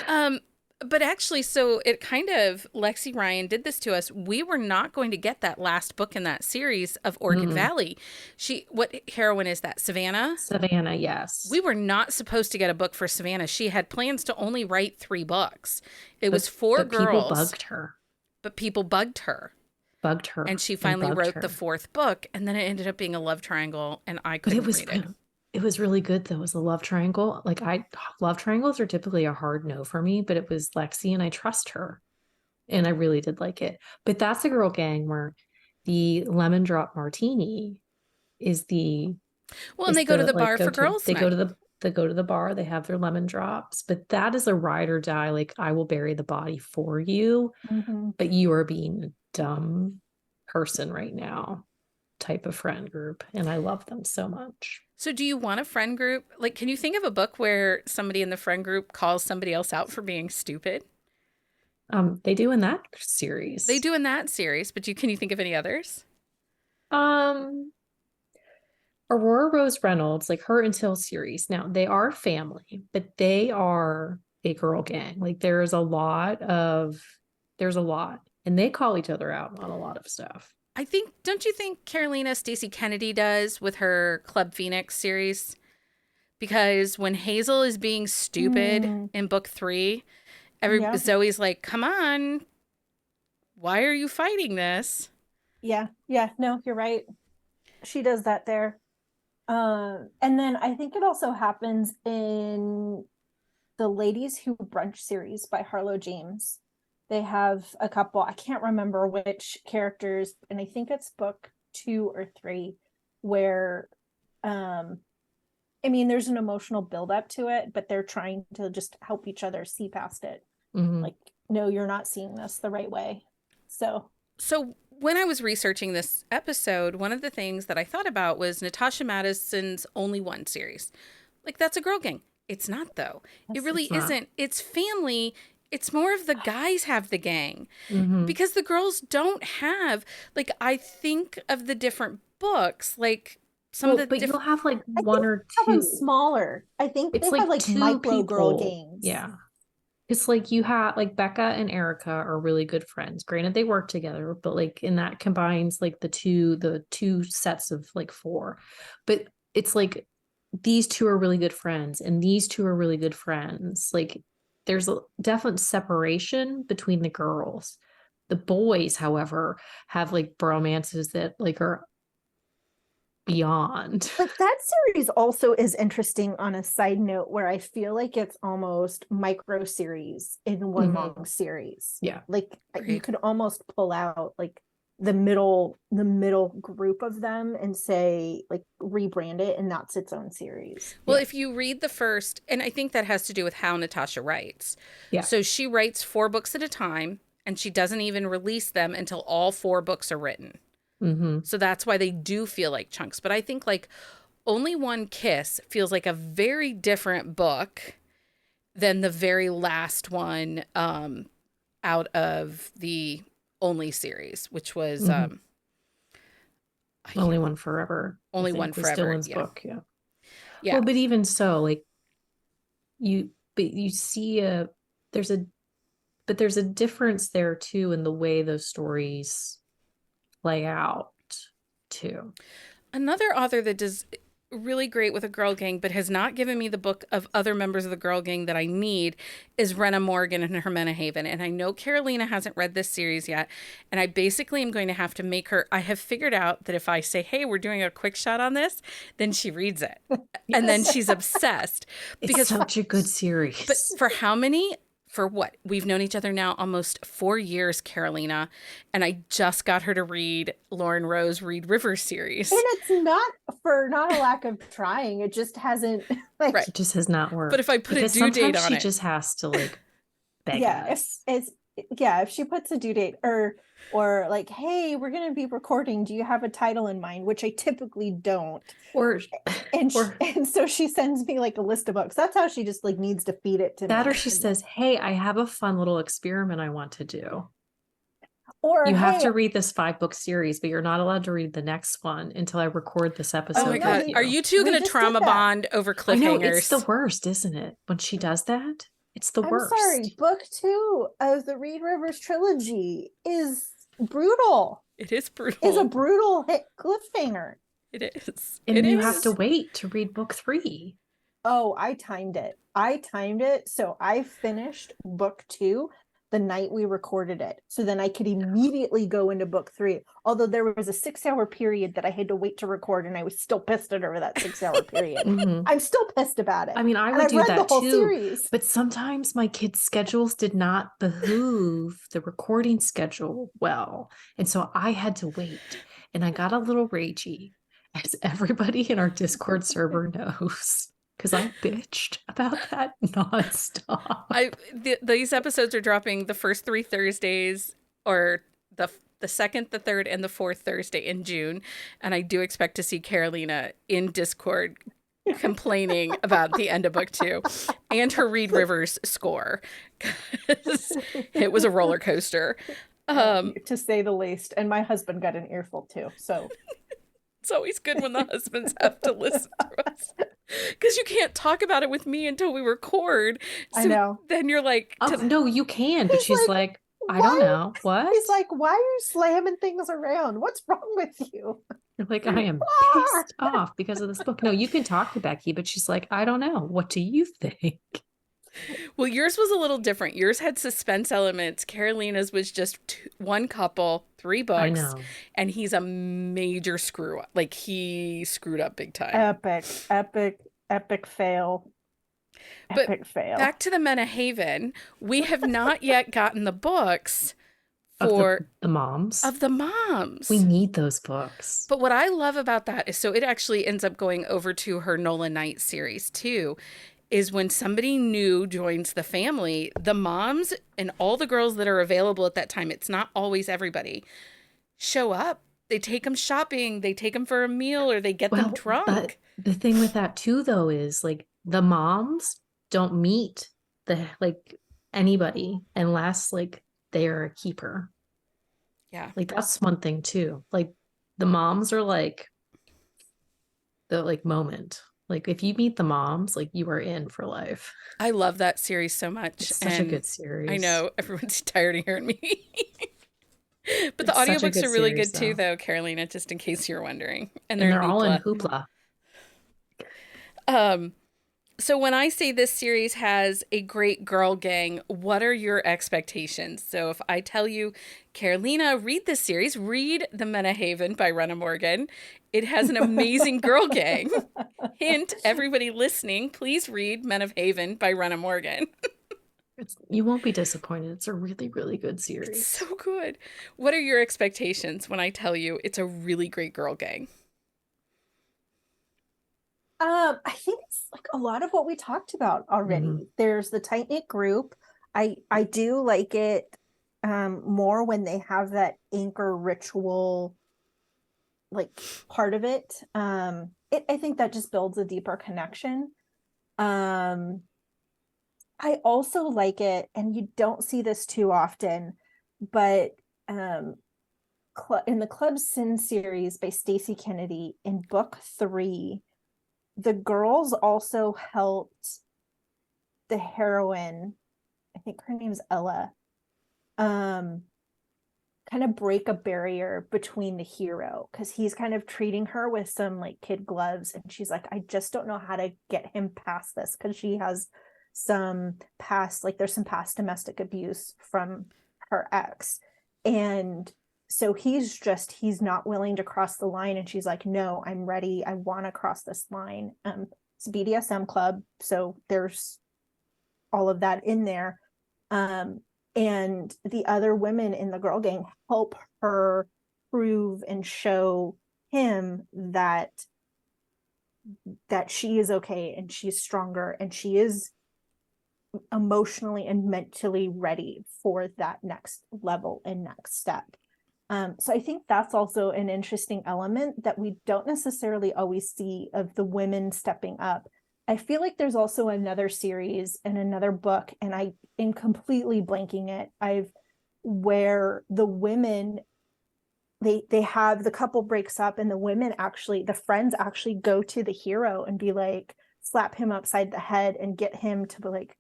But actually, so it kind of, Lexi Ryan did this to us. We were not going to get that last book in that series of Orchid Valley. What heroine is that? Savannah? Savannah, yes. We were not supposed to get a book for Savannah. She had plans to only write 3 books. It was 4 but girls. People bugged her. But people bugged her. And she finally wrote the 4th book, and then it ended up being a love triangle, and I couldn't read it. It was really good though. It was a love triangle. Like love triangles are typically a hard no for me, but it was Lexi and I trust her. And I really did like it. But that's a girl gang where the lemon drop martini is the well, and they go to the bar for girls' they night. go to the bar, they have their lemon drops, but that is a ride or die. Like I will bury the body for you, but you are being a dumb person right now type of friend group. And I love them so much. So do you want a friend group? Like, can you think of a book where somebody in the friend group calls somebody else out for being stupid? They do in that series. They do in that series, but can you think of any others? Aurora Rose Reynolds, like her and Till series. Now they are family, but they are a girl gang. Like there's a lot, and they call each other out on a lot of stuff. Don't you think Carolina Stacey Kennedy does with her Club Phoenix series? Because when Hazel is being stupid in book 3, Zoe's like, come on, why are you fighting this? Yeah, no, you're right. She does that there. And then I think it also happens in the Ladies Who Brunch series by Harlow James. They have a couple, I can't remember which characters, and I think it's book 2 or 3, where there's an emotional buildup to it, but they're trying to just help each other see past it. Like, no, you're not seeing this the right way. So when I was researching this episode, one of the things that I thought about was Natasha Madison's Only One series. Like, that's a girl gang. It's not, though. It really isn't. It's family. It's more of the guys have the gang because the girls don't have, like, I think of the different books, like but you'll have like one or two. Have them smaller. I think it's they have like micro girl gangs. Yeah. It's like you have like Becca and Erica are really good friends. Granted, they work together, but like in that combines like the two sets of like 4. But it's like these 2 are really good friends and these 2 are really good friends. Like there's a definite separation between the girls. The boys, however, have like bromances that like are beyond. Like that series also is interesting on a side note where I feel like it's almost micro series in one long series. Yeah. Like you could almost pull out like the middle group of them and say like rebrand it and that's its own series. Well, if you read the first, and I think that has to do with how Natasha writes. Yeah. So she writes 4 books at a time and she doesn't even release them until all 4 books are written. So that's why they do feel like chunks. But I think like Only One Kiss feels like a very different book than the very last one. I out of the Only series, which was Only One Forever, Only I One think, was Forever. Dylan's Yeah. book. Yeah. Yeah. Well, but even so, like you see there's a difference there too in the way those stories play out too. Another author that does really great with a girl gang, but has not given me the book of other members of the girl gang that I need, is Rena Morgan and her Haven. And I know Carolina hasn't read this series yet. And I basically am going to have to make her. I have figured out that if I say, hey, we're doing a quick shot on this, then she reads it. Yes. And then she's obsessed. It's such a good series. But for how many? For what? We've known each other now almost 4 years, Carolina, and I just got her to read Lauren Rose Reed Rivers series. And it's not a lack of trying. It just hasn't right. It just has not worked. But if I put a due date on she it, just has to like beg us. If she puts a due date or like, hey, we're going to be recording. Do you have a title in mind? Which I typically don't. And so she sends me like a list of books. That's how she just like needs to feed it to me. Or she says, hey, I have a fun little experiment I want to do. Or you have to read this 5-book series, but you're not allowed to read the next one until I record this episode. Oh my God. Are you two going to trauma bond over cliffhangers? I know, it's the worst, isn't it? When she does that, it's the worst. I'm sorry. Book 2 of the Reed Rivers trilogy is brutal. It is brutal. It's a brutal cliffhanger. It is. And you have to wait to read book 3. Oh, I timed it. So I finished book 2 the night we recorded it. So then I could immediately go into book 3. Although there was a 6-hour period that I had to wait to record, and I was still pissed over that 6-hour period. I'm still pissed about it. I mean, I would do that too. Series. But sometimes my kids' schedules did not behoove the recording schedule well. And so I had to wait. And I got a little ragey, as everybody in our Discord server knows. Because I bitched about that nonstop. These episodes are dropping the first 3 Thursdays, or the second, the third, and the fourth Thursday in June. And I do expect to see Carolina in Discord complaining about the end of book 2 and her Reed Rivers score. It was a roller coaster. To say the least. And my husband got an earful too. So it's always good when the husbands have to listen to us. Because you can't talk about it with me until we record. So I know. Then you're like... no, you can. But she's like, I don't know. What? He's like, why are you slamming things around? What's wrong with you? You're like, I am pissed off because of this book. No, you can talk to Becky, but she's like, I don't know. What do you think? Well, yours was a little different. Yours had suspense elements. Carolina's was just one couple, 3 books. I know. And he's a major screw up. Like, he screwed up big time. Epic fail. Epic fail. Back to the Haven. We have not yet gotten the books for the moms. Of the moms. We need those books. But what I love about that is, so it actually ends up going over to her Nola Knight series too, is when somebody new joins the family, the moms and all the girls that are available at that time, it's not always everybody, show up. They take them shopping, they take them for a meal, or they get them drunk. But the thing with that too, though, is like the moms don't meet anybody unless like they are a keeper. Yeah. Like that's one thing too. Like the moms are like the moment. Like if you meet the moms, like you are in for life. I love that series so much. It's such a good series. I know everyone's tired of hearing me. But the audiobooks are really good too, though, Carolina, just in case you're wondering. And they're all in Hoopla. So when I say this series has a great girl gang, what are your expectations? So if I tell you, Carolina, read this series, read The Haven by Rena Morgan. It has an amazing girl gang. Hint, everybody listening, please read Haven by Rena Morgan. You won't be disappointed. It's a really, really good series. It's so good. What are your expectations when I tell you it's a really great girl gang? I think it's like a lot of what we talked about already. Mm-hmm. There's the tight-knit group. I do like it more when they have that anchor ritual like part of it. I think that just builds a deeper connection. I also like it, and you don't see this too often, but um in the Club Sin series by Stacey Kennedy, in book 3, the girls also helped the heroine, I think her name's Ella, um kind of break a barrier between the hero, because he's kind of treating her with some like kid gloves, and she's like, I just don't know how to get him past this, because she has some past, like there's some past domestic abuse from her ex. And so he's not willing to cross the line, and she's like, no, I'm ready, I want to cross this line. It's a BDSM club, so there's all of that in there. um and the other women in the girl gang help her prove and show him that she is okay, and she's stronger, and she is emotionally and mentally ready for that next level and next step. So I think that's also an interesting element that we don't necessarily always see, of the women stepping up. I feel like there's also another series and another book, and I am completely blanking it. Where the women, they have, the couple breaks up, and the friends actually go to the hero and be like, slap him upside the head and get him to like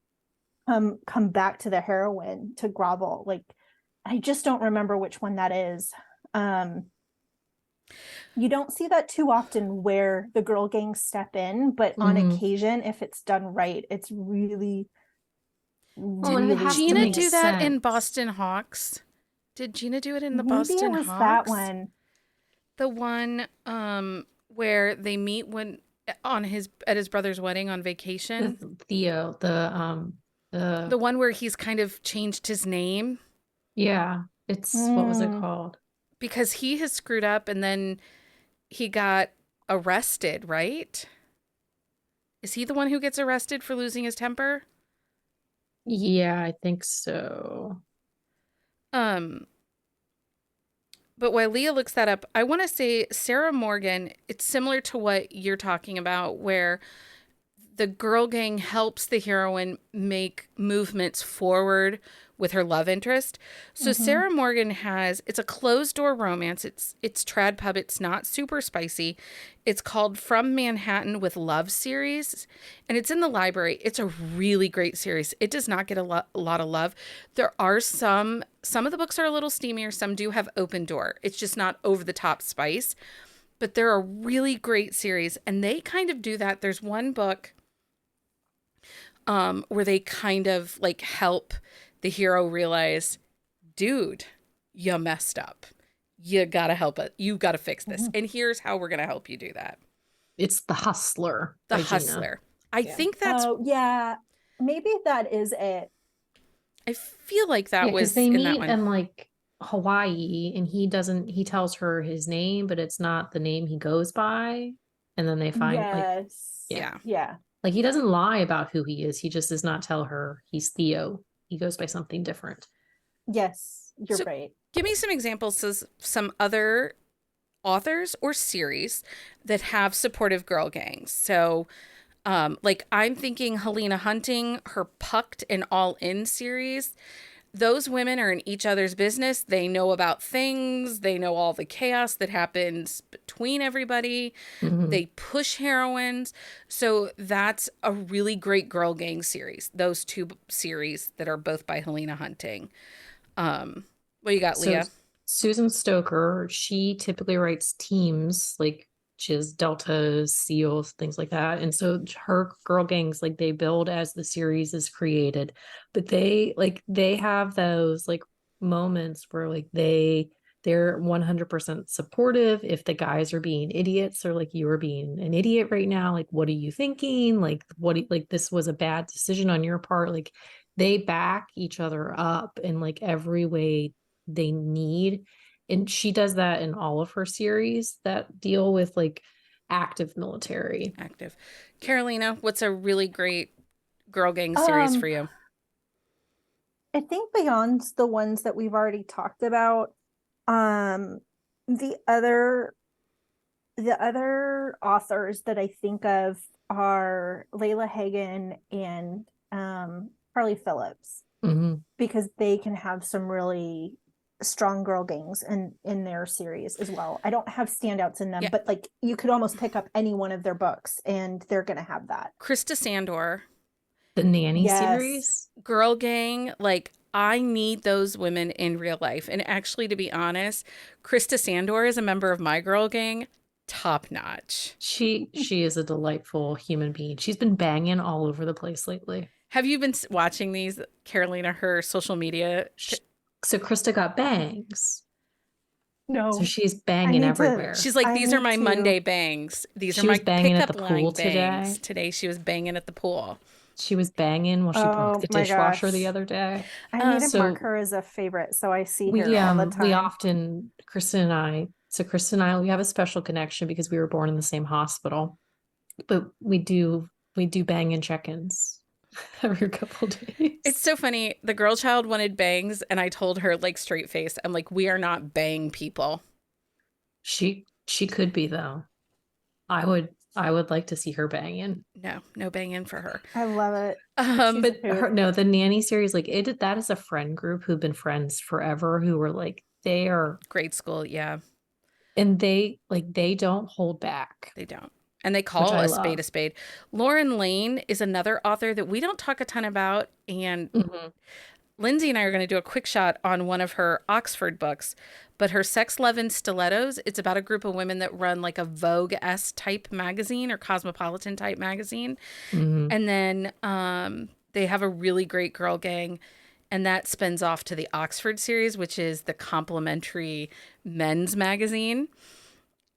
come back to the heroine to grovel. Like, I just don't remember which one that is. um you don't see that too often, where the girl gangs step in, but on Mhm. occasion, if it's done right, it's really, Well, and it Didn't really has to Gina make do unique. that in sense. Boston Hawks? Did Gina do it in the Maybe it Boston was that Hawks? one. The one where they meet when on his at his brother's wedding on vacation? With Theo, the The one where he's kind of changed his name yeah, it's what was it Mm, called? because he has screwed up and then he got arrested, right? Is he the one who gets arrested for losing his temper? Yeah, I think so. Um, but while Leah looks that up, I want to say Sarah Morgan, it's similar to what you're talking about, where the girl gang helps the heroine make movements forward with her love interest. So mm-hmm. Sarah Morgan has, it's a closed door romance. It's trad pub. It's not super spicy. It's called From Manhattan with Love series, and it's in the library. It's a really great series. It does not get a lot of love. There are some of the books are a little steamier. Some do have open door. It's just not over the top spice, but they're a really great series, and they kind of do that. There's one book where they kind of like help the hero realize, dude, you messed up. You gotta help it. You gotta fix this. Mm-hmm. And here's how we're gonna help you do that. It's The Hustler The by Gina. Hustler. I Yeah. think that's, Oh yeah, maybe that is it. I feel like Yeah, that because was they in that meet one. in like Hawaii and he tells her his name, but it's not the name he goes by. And then they find like, Yes, yeah, Yeah. yeah, like he doesn't lie about who he is. He just does not tell her he's Theo. He goes by something different. yes, you're So right. give me some examples of some other authors or series that have supportive girl gangs. So like I'm thinking Helena Hunting, her Pucked and All In series. Those women are in each other's business. They know about things. They know all the chaos that happens between everybody. Hmm. They push heroines. So that's a really great girl gang series. Those two series that are both by Helena Hunting. What you got, So Leah? Susan Stoker, she typically writes teams like she has deltas, seals, things like that. And so her girl gangs, like they build as the series is created, but they have those like moments where like they're 100% supportive if the guys are being idiots or like you're being an idiot right now, like what are you thinking, like like this was a bad decision on your part, like they back each other up in like every way they need. And she does that in all of her series that deal with like active military. Active. Carolina, what's a really great girl gang series um for you? I think beyond the ones that we've already talked about, um the other the other authors that I think of are Layla Hagen and Harley Phillips, Mm-hmm. because they can have some really strong girl gangs in their series as well. I don't have standouts in them, Yeah. but like you could almost pick up any one of their books and they're going to have that. Krista Sandor, The Nanny Yes. series. Girl Gang, like I need those women in real life. And actually, to be honest, Krista Sandor is a member of my girl gang, top notch. She is a delightful human being. She's been banging all over the place lately. Have you been watching these, Carolina, her social media? So Krista got bangs. So No, she's I banging need to. everywhere. She's like, I these are need my to. Monday bangs. These are She my was banging at the pickup pool line bangs. today. Today she was banging at the pool. She was banging while she broke Oh the my dishwasher the gosh. other day. I need to mark So her as a favorite so I see we her all the we time. often Kristen and I we have a special connection because we were born in the same hospital. But we do bang and check-ins every couple days. It's so funny. The girl child wanted bangs, and I told her, like, straight face, I'm like, we are not bang people. She could be though. I would like to see her banging. No banging for her. I love it. But the Nanny series, like that is a friend group who've been friends forever, who were like they are grade school, yeah. And they don't hold back. They don't. And they call a spade a spade. Lauren Lane is another author that we don't talk a ton about. And Lindsay and I are going to do a quick shot on one of her Oxford books. But her Sex, Love, and Stilettos, it's about a group of women that run like a Vogue-esque type magazine or Cosmopolitan type magazine. And then they have a really great girl gang. And that spins off to the Oxford series, which is the complementary men's magazine.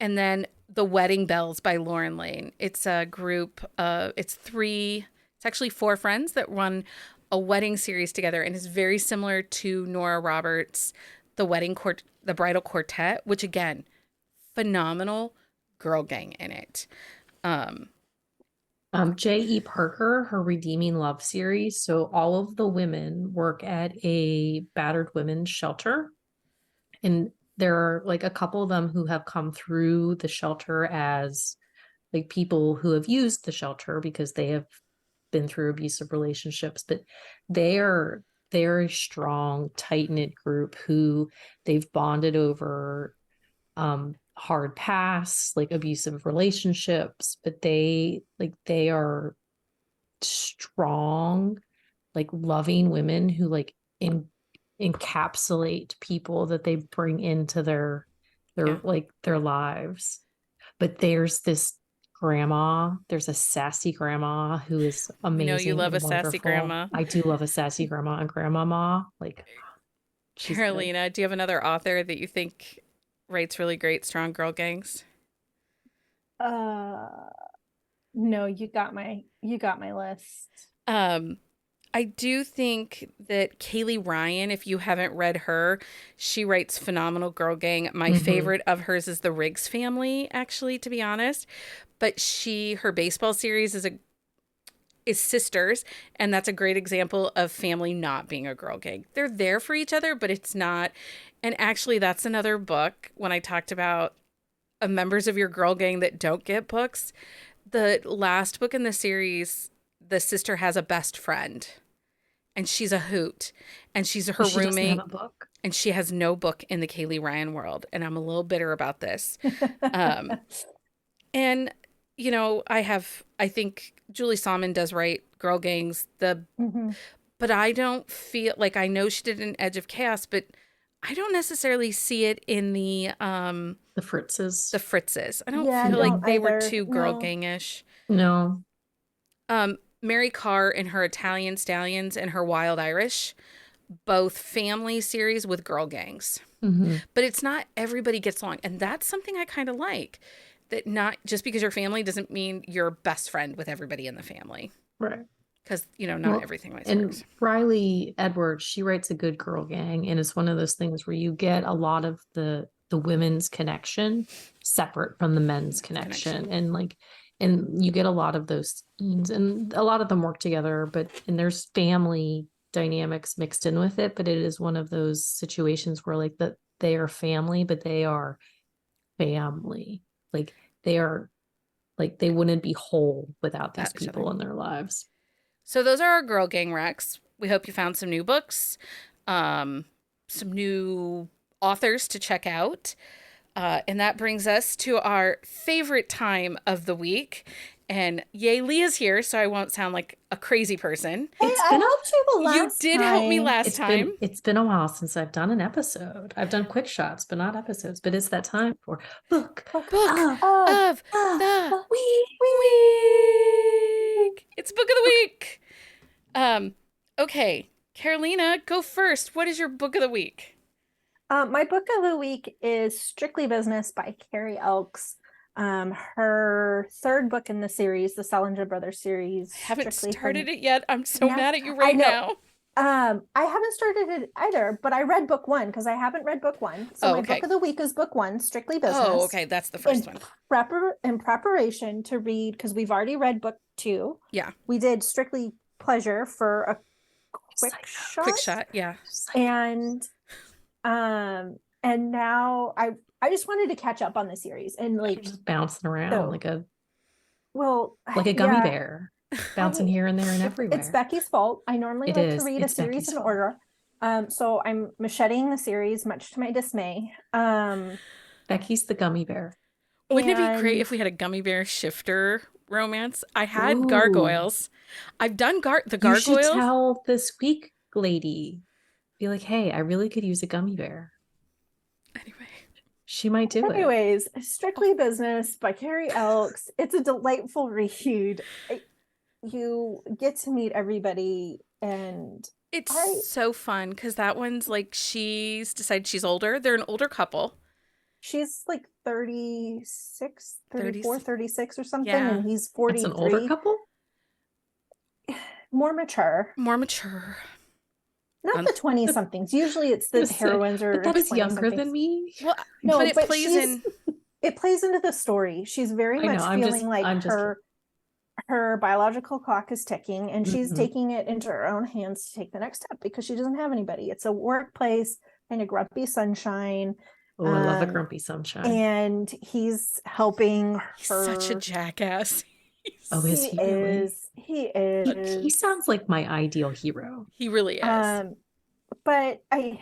And then The Wedding Bells by Lauren Lane. It's a group, it's actually 4 friends that run a wedding series together, and is very similar to Nora Roberts' The Bridal Quartet, which again, phenomenal girl gang in it. J.E. Parker, her Redeeming Love series. So all of the women work at a battered women's shelter. And there are like a couple of them who have come through the shelter as like people who have used the shelter because they have been through abusive relationships, but they're a strong, tight-knit group who they've bonded over hard past, like abusive relationships, but they are strong, like loving women who like encapsulate people that they bring into their lives. But there's a sassy grandma who is amazing. You know you love and a sassy wonderful. grandma. I do love a sassy grandma and grandmama. Like, Carolina, do you have another author that you think writes really great, strong girl gangs? No, you got my list. I do think that Kaylee Ryan, if you haven't read her, she writes phenomenal girl gang. My favorite of hers is the Riggs family, actually, to be honest. But her baseball series is Sisters, and that's a great example of family not being a girl gang. They're there for each other, but it's not. And actually, that's another book when I talked about members of your girl gang that don't get books. The last book in the series, the sister has a best friend, and she's a hoot, and she's her she roommate. Doesn't have a book. And she has no book in the Kaylee Ryan world, and I'm a little bitter about this. And you know, I think Julie Salmon does write girl gangs. But I don't feel like, I know she did an Edge of Chaos, but I don't necessarily see it in the Fritzes. The Fritzes. I don't feel like they were too girl gangish. No. Mary Carr in her Italian Stallions and her Wild Irish, both family series with girl gangs. But it's not everybody gets along. And that's something I kind of like. That not just because you're family doesn't mean you're best friend with everybody in the family. Right. Because, not everything always and works. Riley Edwards, she writes a good girl gang, and it's one of those things where you get a lot of the women's connection separate from the men's connection. And you get a lot of those scenes, and a lot of them work together, and there's family dynamics mixed in with it, but it is one of those situations where like they are family, but they are family. Like they are, like they wouldn't be whole without these people in their lives. So those are our girl gang recs. We hope you found some new books, some new authors to check out. And that brings us to our favorite time of the week. And yay, Leah's here, so I won't sound like a crazy person. Hey, I helped you the You last did help me time. last time. It's been a while since I've done an episode. I've done quick shots, but not episodes. But it's that time for book Book of of the week. It's book of the week. Okay, Carolina, go first. What is your book of the week? My book of the week is Strictly Business by Carrie Elks. Her third book in the series, the Salinger Brothers series. I haven't Strictly started it yet. I'm so No, mad at you I right know. now. I haven't started it either, but I read book one because I haven't read book one. So my okay. book of the week is book one, Strictly Business. Oh, okay. That's the first one. In preparation to read, because we've already read book two. Yeah. We did Strictly Pleasure for a quick shot. Quick shot, yeah. And now I just wanted to catch up on the series and like just bouncing around like a gummy bear, bouncing here and there and everywhere. It's Becky's fault. I normally like to read a series in order. So I'm macheting the series, much to my dismay. Becky's the gummy bear. Wouldn't it be great if we had a gummy bear shifter romance? I had Ooh. gargoyles. I've done the gargoyles. You should tell the squeak lady. Be like, hey, I really could use a gummy bear. Anyway. She might do it. Anyways, Strictly Business by Carrie Elks. It's a delightful read. You get to meet everybody, and it's so fun because that one's like she's decided she's older. They're an older couple. She's like 36, 34, 36 or something, yeah. and he's 43. It's an older couple? More mature. Not the 20-somethings. Usually it's the heroines or but that's younger than me. Well, no, but it plays into the story. She's very much feeling like her biological clock is ticking, and she's taking it into her own hands to take the next step because she doesn't have anybody. It's a workplace, kind of grumpy sunshine. Oh, I love a grumpy sunshine. And he's helping her. He's such a jackass. Is he really? He is. He sounds like my ideal hero. He really is. But and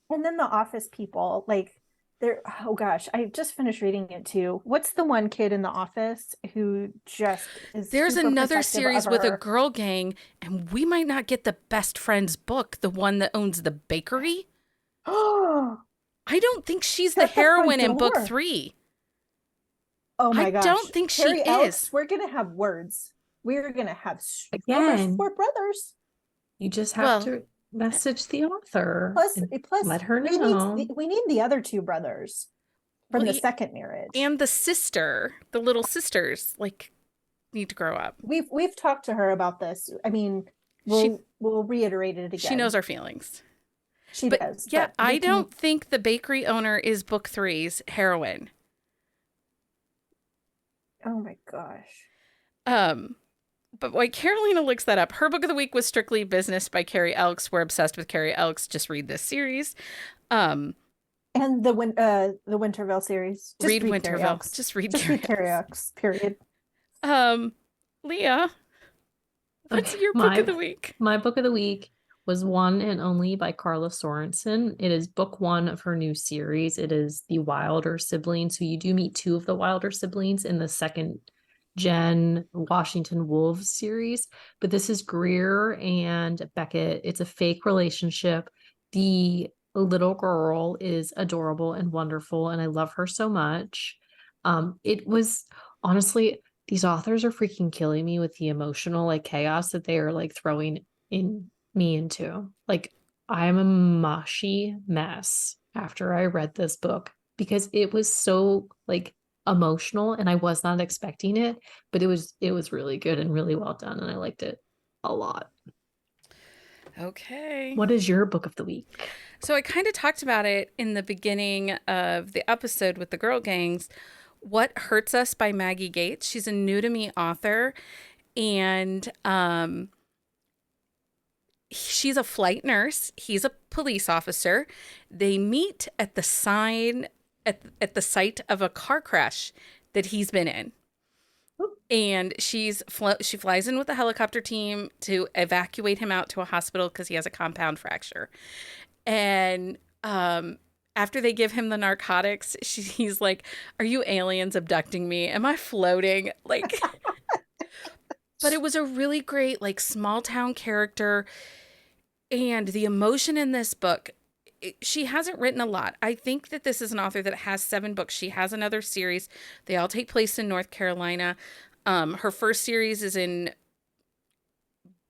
then the office people, like they're, oh gosh, I just finished reading it too. What's the one kid in the office who just is There's another series with a girl gang, and we might not get the best friend's book, the one that owns the bakery. Oh, I don't think she's the heroine in book 3. Oh my gosh. I don't think Carrie she Elks, is. we're going to have words. We're going to have again. We're brothers. You just have to message the author. Plus let her know. We need the other two brothers from the second marriage. And the sister, the little sisters, like, need to grow up. We've talked to her about this. I mean, we'll reiterate it again. She knows our feelings. She does. Yeah, I don't think the bakery owner is book 3's heroine. Oh my gosh. But while Carolina looks that up, her book of the week was Strictly Business by Carrie Elks. We're obsessed with Carrie Elks. Just read this series. And the Winterville series. Read Winterville. Just read Carrie Elks. Period. Leah, what's your book of the week? My book of the week was One and Only by Carla Sorensen. It is book 1 of her new series. It is the Wilder siblings. So you do meet 2 of the Wilder siblings in the second gen Washington Wolves series. But this is Greer and Beckett. It's a fake relationship. The little girl is adorable and wonderful, and I love her so much. It was honestly, these authors are freaking killing me with the emotional chaos that they are throwing in me into. I'm a mushy mess after I read this book because it was so emotional, and I was not expecting it, but it was really good and really well done, and I liked it a lot. Okay. What is your book of the week? So I kind of talked about it in the beginning of the episode with the girl gangs. What Hurts Us by Maggie Gates. She's a new to me author, and she's a flight nurse. He's a police officer. They meet at the site of a car crash that he's been in. And she flies in with the helicopter team to evacuate him out to a hospital because he has a compound fracture. And after they give him the narcotics, he's like, "Are you aliens abducting me? Am I floating?" Like, but it was a really great, like, small town character. And the emotion in this book, she hasn't written a lot. I think that this is an author that has 7 books. She has another series. They all take place in North Carolina. Her first series is in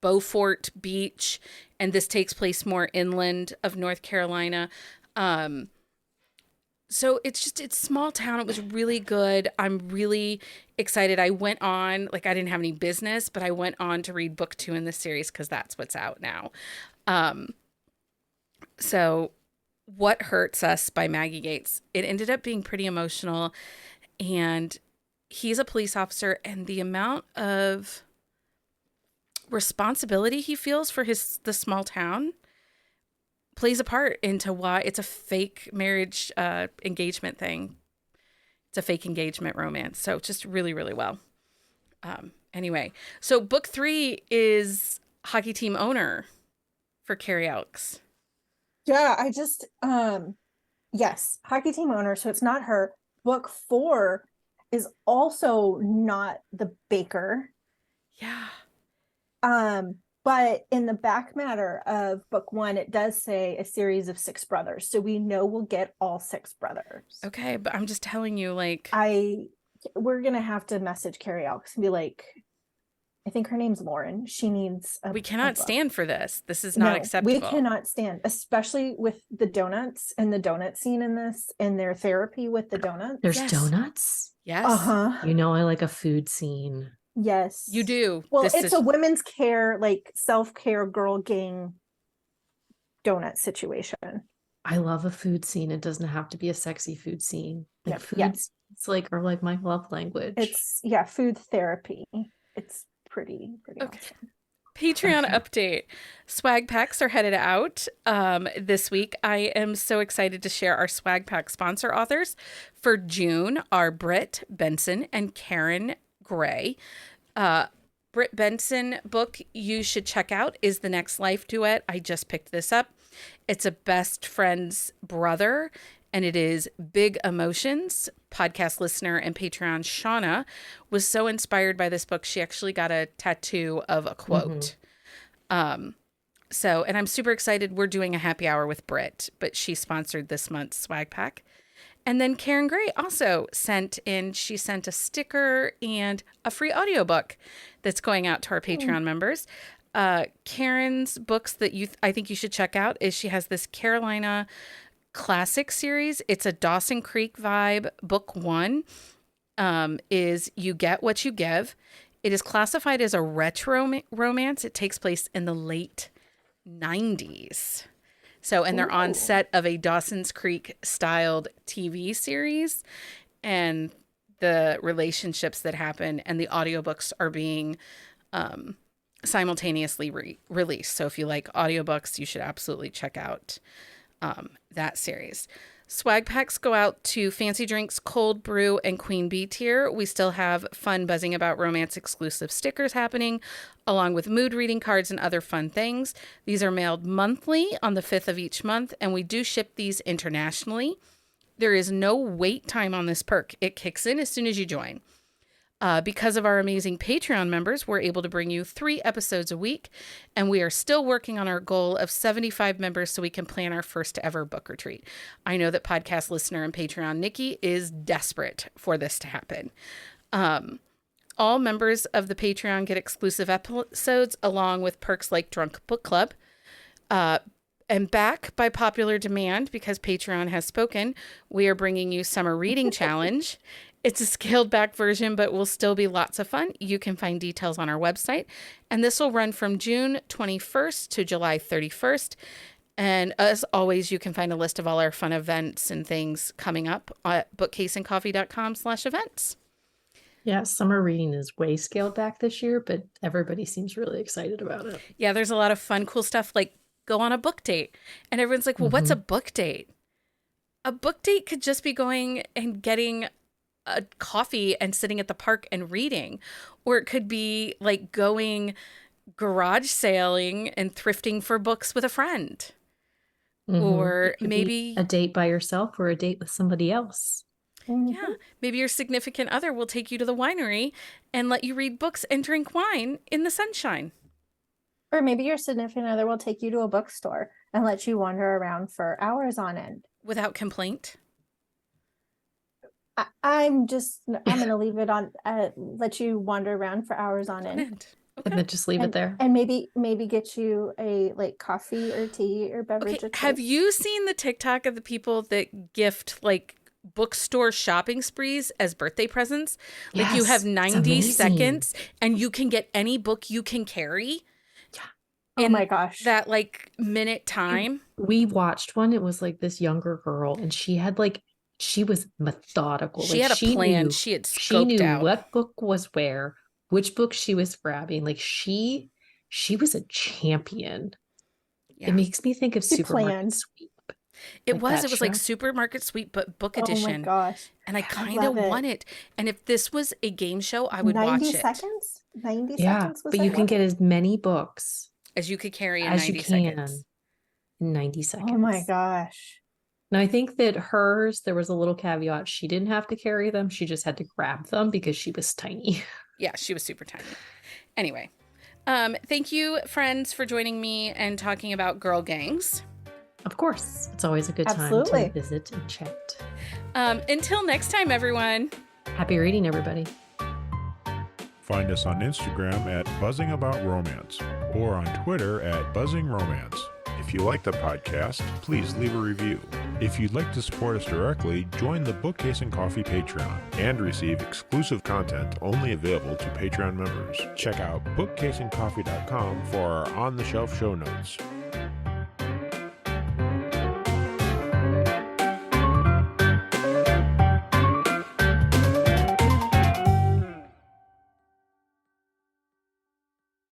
Beaufort Beach, and this takes place more inland of North Carolina. So it's small town. It was really good. I'm really excited. I went on, like, I didn't have any business, but I went on to read book 2 in the series because that's what's out now. So What Hurts Us by Maggie Gates. It ended up being pretty emotional, and he's a police officer, and the amount of responsibility he feels for the small town plays a part into why it's a fake marriage engagement thing. It's a fake engagement romance. So just really, really well. Anyway, so book 3 is Hockey Team Owner for Carrie Elks. Yeah, I just yes, Hockey Team Owner, so it's not her. Book 4 is also not the baker. Yeah. But in the back matter of book 1, it does say a series of 6 brothers. So we know we'll get all 6 brothers. Okay, but I'm just telling you, like, we're gonna have to message Carrie Elks and be like, I think her name's Lauren. She needs we cannot stand for this. This is not acceptable. We cannot stand, especially with the donuts and the donut scene in this, and their therapy with the donuts. There's donuts? Yes. Uh-huh. You know, I like a food scene. Yes. You do. Well, it's a women's care, like self-care girl gang donut situation. I love a food scene. It doesn't have to be a sexy food scene. Like yes. It's like, or like my love language. It's food therapy. It's pretty awesome. Patreon update. Swag packs are headed out this week. I am so excited to share our swag pack sponsor authors. For June are Britt Benson and Karen Gray. Britt Benson book you should check out is The Next Life Duet. I just picked this up. It's a best friend's brother, and it is Big Emotions. Podcast listener and Patreon Shauna was so inspired by this book, she actually got a tattoo of a quote. And I'm super excited. We're doing a happy hour with Britt, but she sponsored this month's swag pack. And then Karen Gray also sent a sticker and a free audiobook that's going out to our Patreon members. Karen's books that I think you should check out is she has this Carolina classic series. It's a Dawson Creek vibe. Book 1 is You Get What You Give. It is classified as a retro romance. It takes place in the late 90s. So, and they're on set of a Dawson's Creek styled TV series, and the relationships that happen and the audiobooks are being simultaneously released. So if you like audiobooks, you should absolutely check out that series. Swag packs go out to Fancy Drinks, Cold Brew, and Queen Bee tier. We still have fun buzzing about romance exclusive stickers happening, along with mood reading cards and other fun things. These are mailed monthly on the 5th of each month, and we do ship these internationally. There is no wait time on this perk. It kicks in as soon as you join. Because of our amazing Patreon members, we're able to bring you 3 episodes a week, and we are still working on our goal of 75 members so we can plan our first ever book retreat. I know that podcast listener and Patreon Nikki is desperate for this to happen. All members of the Patreon get exclusive episodes along with perks like Drunk Book Club. And back by popular demand, because Patreon has spoken, we are bringing you Summer Reading Challenge. It's a scaled back version, but will still be lots of fun. You can find details on our website. And this will run from June 21st to July 31st. And as always, you can find a list of all our fun events and things coming up at bookcaseandcoffee.com/events. Yeah, summer reading is way scaled back this year, but everybody seems really excited about it. Yeah, there's a lot of fun, cool stuff, like go on a book date. And everyone's like, well, what's a book date? A book date could just be going and getting a coffee and sitting at the park and reading. Or it could be like going garage sailing and thrifting for books with a friend. Or It could maybe be a date by yourself or a date with somebody else. yeah, maybe your significant other will take you to the winery and let you read books and drink wine in the sunshine. Or maybe your significant other will take you to a bookstore and let you wander around for hours on end. Without complaint. I'm going to leave it on, let you wander around for hours on end. And then just leave it there. And maybe get you a like coffee or tea or beverage. Okay. Have you seen the TikTok of the people that gift like bookstore shopping sprees as birthday presents? Like Yes, you have it's 90 amazing. seconds and you can get any book you can carry. Yeah. Oh in my gosh. that like minute time. We watched one. It was like this younger girl, and she had like, she was methodical. She Like had a plan. knew, She had she scoped knew out. what book was where, which book she was grabbing. Like she was a champion. Yeah. It makes me think of She Supermarket planned. Sweep. It was that like show. Supermarket Sweep, but book Oh edition. my gosh. And I I kind of love it. want it. And if this was a game show, I would 90 watch it. seconds? 90 Yeah, seconds was but that you can one? get as many books As you could carry in as you 90 can seconds. in 90 seconds. Oh my gosh. Now I think that hers, there was a little caveat. She didn't have to carry them. She just had to grab them because she was tiny. Yeah, she was super tiny. Anyway, thank you, friends, for joining me and talking about girl gangs. Of course, it's always a good time Absolutely. to visit and chat. Until next time, everyone. Happy reading, everybody. Find us on Instagram at Buzzing About Romance or on Twitter at Buzzing Romance. If you like the podcast, please leave a review. If you'd like to support us directly, join the Bookcase and Coffee Patreon and receive exclusive content only available to Patreon members. Check out bookcaseandcoffee.com for our on-the-shelf show notes.